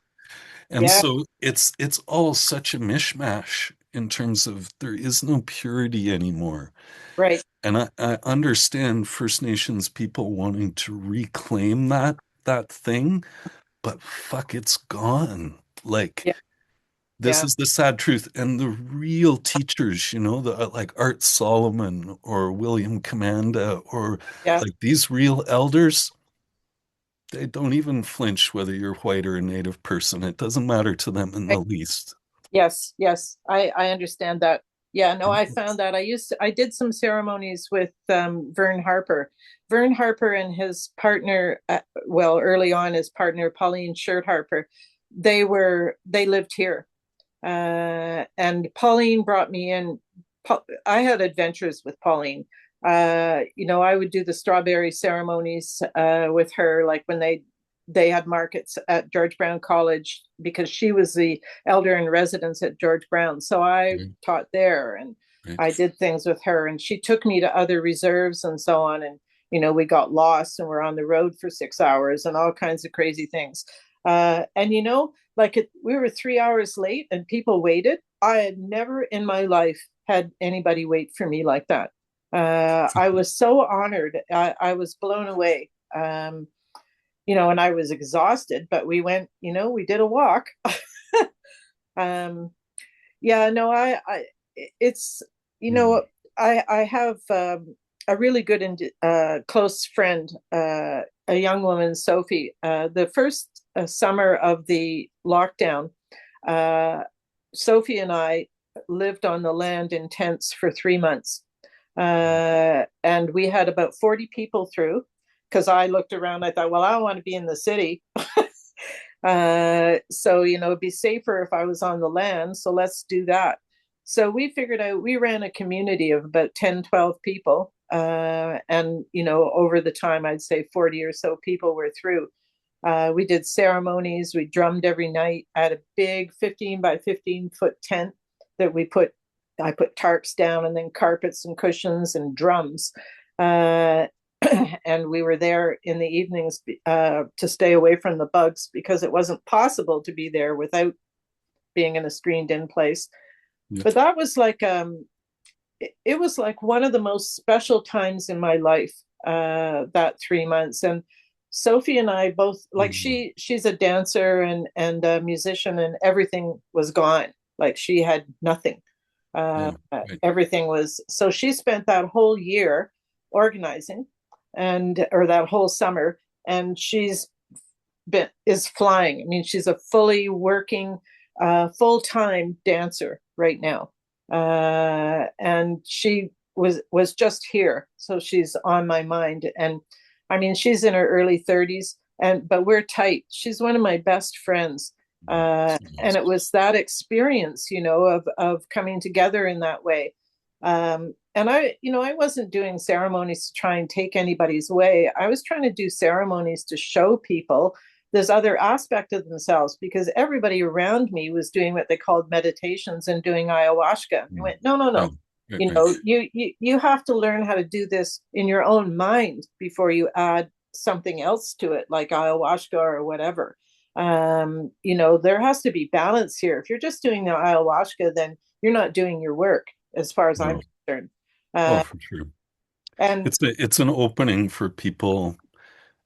And Yeah. so it's all such a mishmash in terms of there is no purity anymore. Right. And I understand First Nations people wanting to reclaim that thing, but fuck, it's gone. Like Yeah. this Yeah. is the sad truth. And the real teachers, the like Art Solomon or William Commanda or Yeah. like these real elders, they don't even flinch whether you're white or a native person. It doesn't matter to them in Right. the least. Yes. Yes. I understand that. Yeah, no, I found that I did some ceremonies with Vern Harper. Vern Harper and his partner, well, early on, his partner, Pauline Shirt Harper, they lived here. And Pauline brought me in. I had adventures with Pauline. I would do the strawberry ceremonies with her, like when they had markets at George Brown College because she was the elder in residence at George Brown. So I Right, taught there and right. I did things with her and she took me to other reserves and so on. And, we got lost and we're on the road for 6 hours and all kinds of crazy things. We were 3 hours late and people waited. I had never in my life had anybody wait for me like that. I was so honored. I was blown away. And I was exhausted, but we went, we did a walk. um, yeah, no, it's, you Mm, know, I have a really good and close friend, a young woman, Sophie. The first summer of the lockdown, uh, Sophie and I lived on the land in tents for 3 months. And we had about 40 people through because I looked around. I thought, well, I don't want to be in the city. So, it'd be safer if I was on the land. So let's do that. So we figured out we ran a community of about 10, 12 people. And, over the time, I'd say 40 or so people were through. We did ceremonies. We drummed every night at a big 15 by 15-foot tent that I put tarps down and then carpets and cushions and drums. Uh, and we were there in the evenings to stay away from the bugs because it wasn't possible to be there without being in a screened in place. yeah. But that was like it was like one of the most special times in my life, that 3 months. And Sophie and I both, like, Mm, she's a dancer and a musician, and everything was gone. Like she had nothing. yeah. Right. Everything was, so she spent that whole year organizing, or that whole summer, and is flying. I mean, she's a fully working, full-time dancer right now. And she was just here, so she's on my mind. And I mean, she's in her early 30s, but we're tight. She's one of my best friends. And it was that experience, of coming together in that way. And I wasn't doing ceremonies to try and take anybody's way. I was trying to do ceremonies to show people this other aspect of themselves, because everybody around me was doing what they called meditations and doing ayahuasca. I Mm. went, no, no, Oh, no. right, right. You have to learn how to do this in your own mind before you add something else to it, like ayahuasca or whatever. There has to be balance here. If you're just doing the ayahuasca, then you're not doing your work, as far as I'm No. concerned. Oh, Uh, for sure. and It's an opening for people,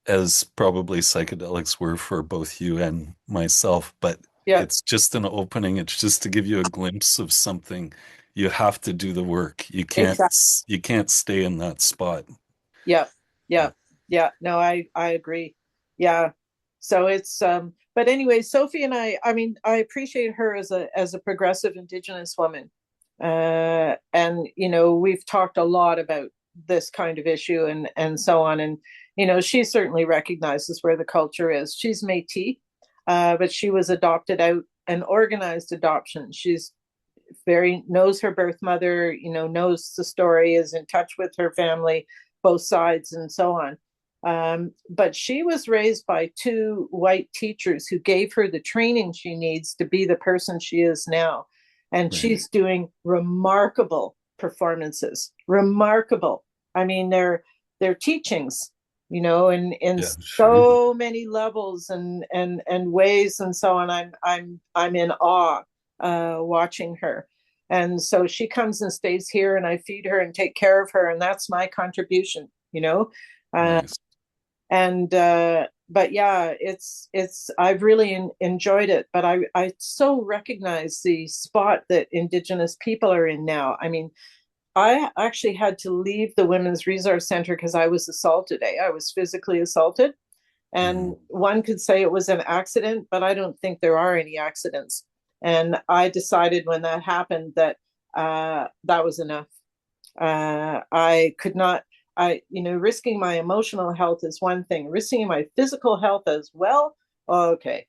as probably psychedelics were for both you and myself, but yeah, it's just an opening. It's just to give you a glimpse of something. You have to do the work. exactly. You can't stay in that spot. Yeah, yeah, yeah. No, I agree. Yeah. So it's but anyway, Sophie and I mean, I appreciate her as a progressive Indigenous woman. And we've talked a lot about this kind of issue and so on. And she certainly recognizes where the culture is. She's Métis, but she was adopted out, an organized adoption. She's very knows her birth mother, knows the story, is in touch with her family, both sides, and so on. But she was raised by two white teachers who gave her the training she needs to be the person she is now. And Right. she's doing remarkable performances. Remarkable. I mean, they're teachings, in Yeah, sure. so many levels and ways and so on. I'm in awe watching her. And so she comes and stays here, and I feed her and take care of her, and that's my contribution, Uh, Nice. but yeah, it's I've really enjoyed it, but I so recognize the spot that Indigenous people are in now. I mean, I actually had to leave the Women's Resource Center because I was assaulted. I was physically assaulted. Mm, And one could say it was an accident, but I don't think there are any accidents. And I decided when that happened that that was enough. I could not, risking my emotional health is one thing, risking my physical health as well. Okay.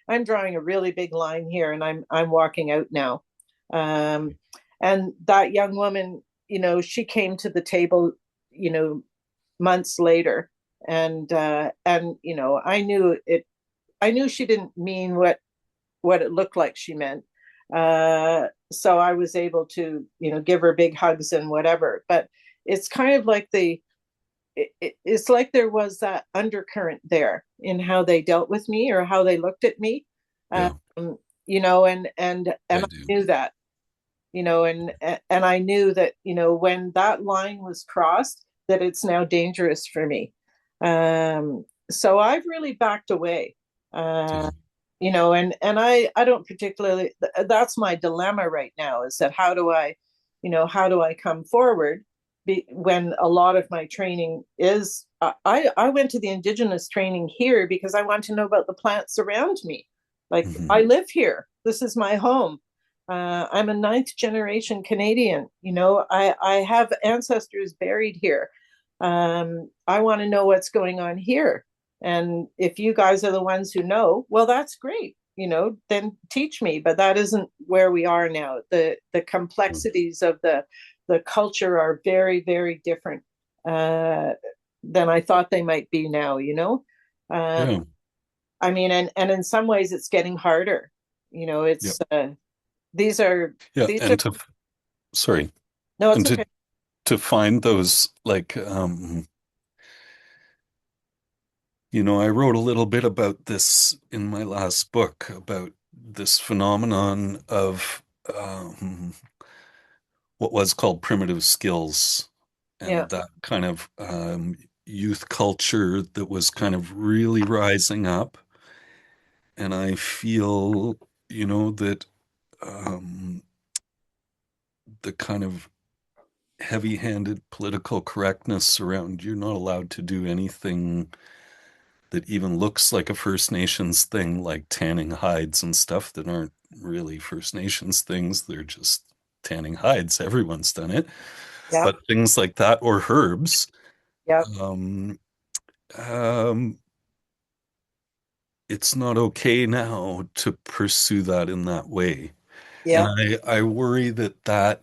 I'm drawing a really big line here and I'm walking out now. Um, and that young woman, she came to the table, you know, months later and I knew she didn't mean what it looked like she meant. So I was able to, give her big hugs and whatever. But it's kind of like it's like there was that undercurrent there in how they dealt with me or how they looked at me. Um, Yeah, and I I do. knew that, and I knew that, when that line was crossed, that it's now dangerous for me. So I've really backed away. Yeah. And I don't particularly, that's my dilemma right now, is that how do I come forward when a lot of my training is, I went to the indigenous training here because I want to know about the plants around me. Like, Hmm. I live here, this is my home. I'm a ninth generation Canadian. I have ancestors buried here. I want to know what's going on here. And if you guys are the ones who know, well, that's great. Then teach me. But that isn't where we are now. The complexities of the culture are very, very different uh, than I thought they might be now. Uh, Yeah. I mean, and in some ways, it's getting harder. Yeah. It's these are Yeah. these are And to, sorry, no, and it's okay. to find those like, I wrote a little bit about this in my last book about this phenomenon of what was called primitive skills Yeah, and that kind of youth culture that was kind of really rising up. And I feel, that um, the kind of heavy-handed political correctness around you're not allowed to do anything that even looks like a First Nations thing, like tanning hides and stuff that aren't really First Nations things. They're just tanning hides. Everyone's done it. yeah, But things like that or herbs, yeah, um, um, it's not okay now to pursue that in that way. And yeah. I worry that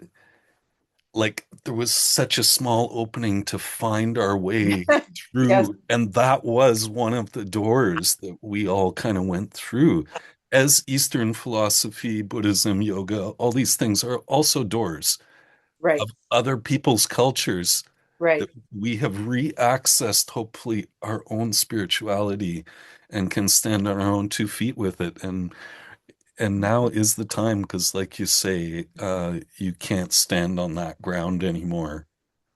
like there was such a small opening to find our way Yes, through, and that was one of the doors that we all kind of went through. As Eastern philosophy, Buddhism, yoga, all these things are also doors right, of other people's cultures right. that we have re-accessed, hopefully, our own spirituality and can stand on our own 2 feet with it. And now is the time because, like you say, you can't stand on that ground anymore.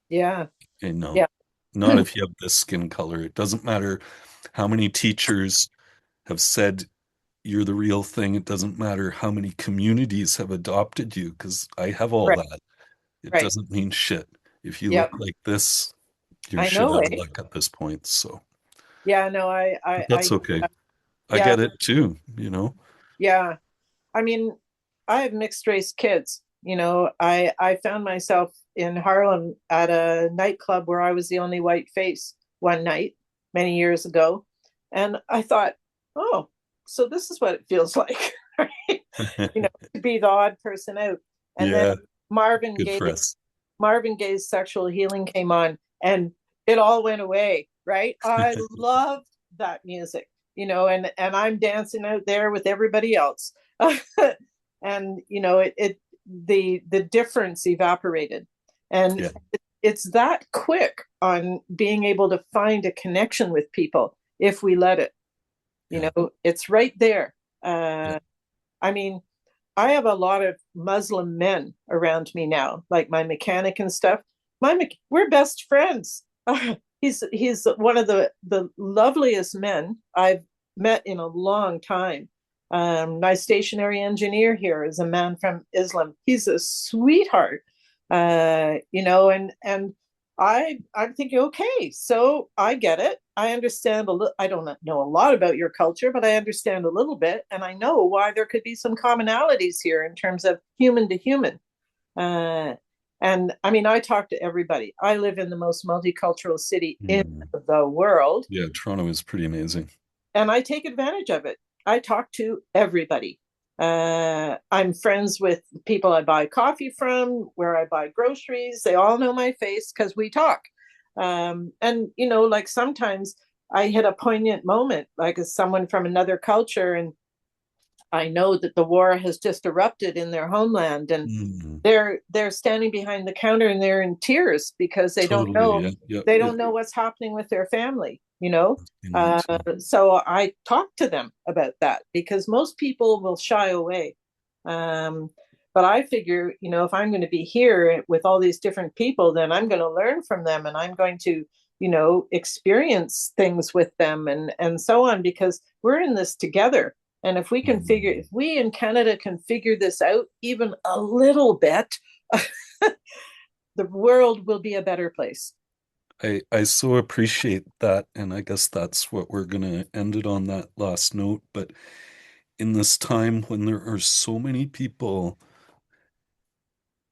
Yeah, No, yeah, not if you have this skin color. It doesn't matter how many teachers have said you're the real thing. It doesn't matter how many communities have adopted you because I have all right, that. It right. doesn't mean shit. If you Yeah, look like this, you're I shit know, out of eh? luck at this point. So, Yeah, no, but that's okay. I yeah, get it too. yeah. I mean, I have mixed race kids. I found myself in Harlem at a nightclub where I was the only white face one night many years ago. And I thought, oh, so this is what it feels like, right? To be the odd person out. And then Yeah, Marvin good Gaye, for us. Marvin Gaye's Sexual Healing came on and it all went away, right? I loved that music, and I'm dancing out there with everybody else. And the difference evaporated. And Yeah, it's that quick on being able to find a connection with people if we let it. yeah, It's right there. yeah. I mean, I have a lot of Muslim men around me now, like my mechanic and stuff. We're best friends. He's one of the loveliest men I've met in a long time. My stationary engineer here is a man from Islam. He's a sweetheart, and I'm thinking, okay, so I get it. I understand a little. I don't know a lot about your culture, but I understand a little bit, and I know why there could be some commonalities here in terms of human to human. Uh, and I mean, I talk to everybody. I live in the most multicultural city in Mm. the world, Yeah, Toronto is pretty amazing. and I take advantage of it. I talk to everybody. I'm friends with people I buy coffee from, where I buy groceries. They all know my face because we talk. And, you know, like sometimes I hit a poignant moment, like as someone from another culture, and I know that the war has just erupted in their homeland, and Mm. they're standing behind the counter and they're in tears because Totally. Yeah. Yeah. they Yeah. don't know what's happening with their family, you know. In that too. So I talk to them about that because most people will shy away. um, but I figure, you know, if I'm going to be here with all these different people, then I'm going to learn from them, and I'm going to, you know, experience things with them, and so on, because we're in this together. And if Mm. we in Canada can figure this out even a little bit, the world will be a better place. I so appreciate that, and I guess that's what we're gonna end it on that last note. But in this time when there are so many people,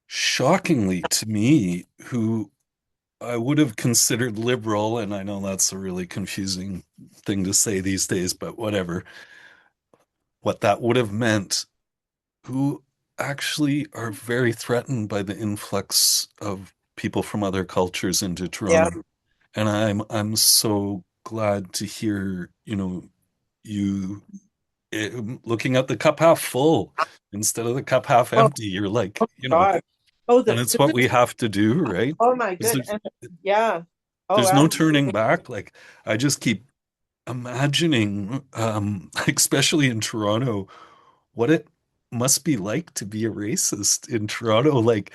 shockingly to me, who I would have considered liberal, and I know that's a really confusing thing to say these days, but whatever, what that would have meant, who actually are very threatened by the influx of people from other cultures into Yeah. Toronto. And I'm so glad to hear, you looking at the cup half full instead of the cup half Oh, empty. You're like, oh God. Oh, the and it's what we food. have to do, right? Oh my Because good. And yeah. Oh, there's no turning absolutely. back. Like I just keep imagining, especially in Toronto, what it must be like to be a racist in Toronto. Like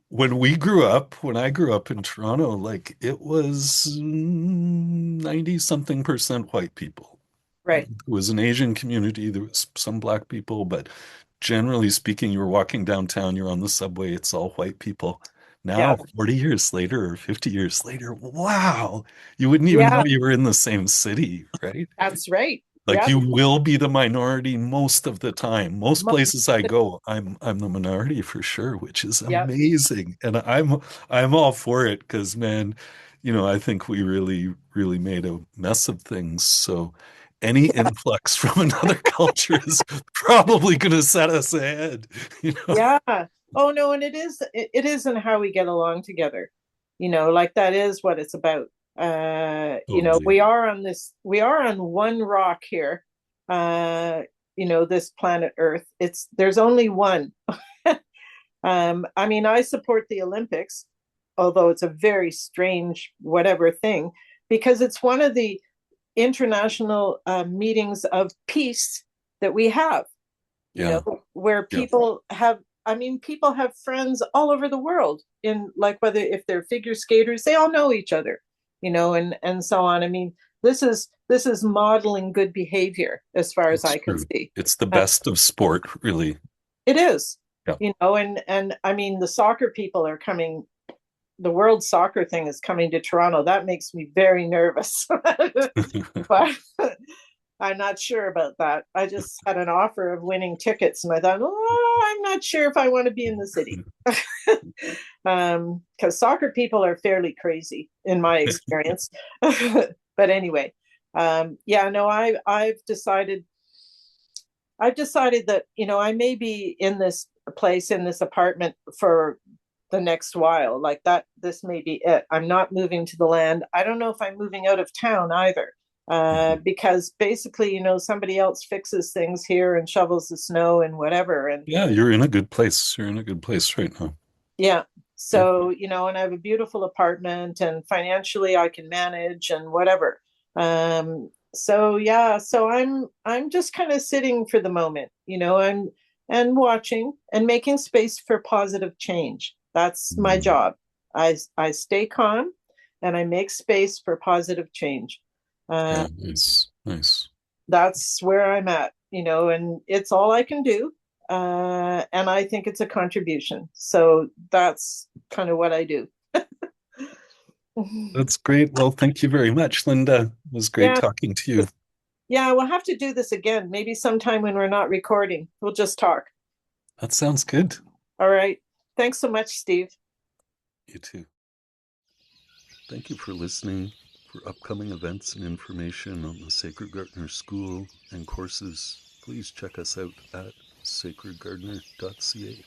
when I grew up in Toronto, like it was 90 something percent white people. There Right. was an Asian community, there was some black people, but generally speaking, you were walking downtown, you're on the subway, it's all white people. Yeah. Now, 40 years later or 50 years later, wow, you wouldn't even know Yeah. you were in the same city, right? That's right. Like Yeah. you will be the minority most of the time. Most Mo- places I go, I'm the minority for sure, which is yeah. amazing. And I'm all for it because man, I think we really made a mess of things. So any influx from another culture is probably going to set us ahead, you know. Yeah. Oh no, and it isn't how we get along together. You know, like that is what it's about. You know, Totally. we are on one rock here. Uh, you know, this planet Earth. There's only one. I mean, I support the Olympics, although it's a very strange whatever thing, because it's one of the international meetings of peace that we have, you know, Yeah. where Yeah. I mean, people have friends all over the world, in like whether if they're figure skaters, they all know each other, you know, and so on. I mean, this is modeling good behavior as far as It's I can true. see. It's the Uh, best of sport, really. it is, Yeah. you know, and I mean, the soccer people are coming. The World Soccer thing is coming to Toronto. That makes me very nervous. But I'm not sure about that. I just had an offer of winning tickets, and I thought, oh, I'm not sure if I want to be in the city. Because soccer people are fairly crazy, in my experience. But anyway, yeah, no, I've decided that, you know, I may be in this place, in this apartment for the next while. Like that, this may be it. I'm not moving to the land. I don't know if I'm moving out of town either. Because basically, you know, somebody else fixes things here and shovels the snow and whatever. And Yeah, you're in a good place. You're in a good place right now. yeah. Yeah. So, you know, and I have a beautiful apartment, and financially I can manage and whatever. So yeah, so I'm just kind of sitting for the moment, you know, and watching and making space for positive change. That's my Mm. job. I stay calm and I make space for positive change. Uh, Yeah, nice, nice. that's where I'm at, you know, and it's all I can do. And I think it's a contribution. So that's kind of what I do. That's great. Well, thank you very much, Linda. It was great Yeah. talking to you. Yeah. We'll have to do this again. Maybe sometime when we're not recording. We'll just talk. That sounds good. All right. Thanks so much, Steve. You too. Thank you for listening. For upcoming events and information on the Sacred Gardener School and courses, please check us out at sacredgardener.ca.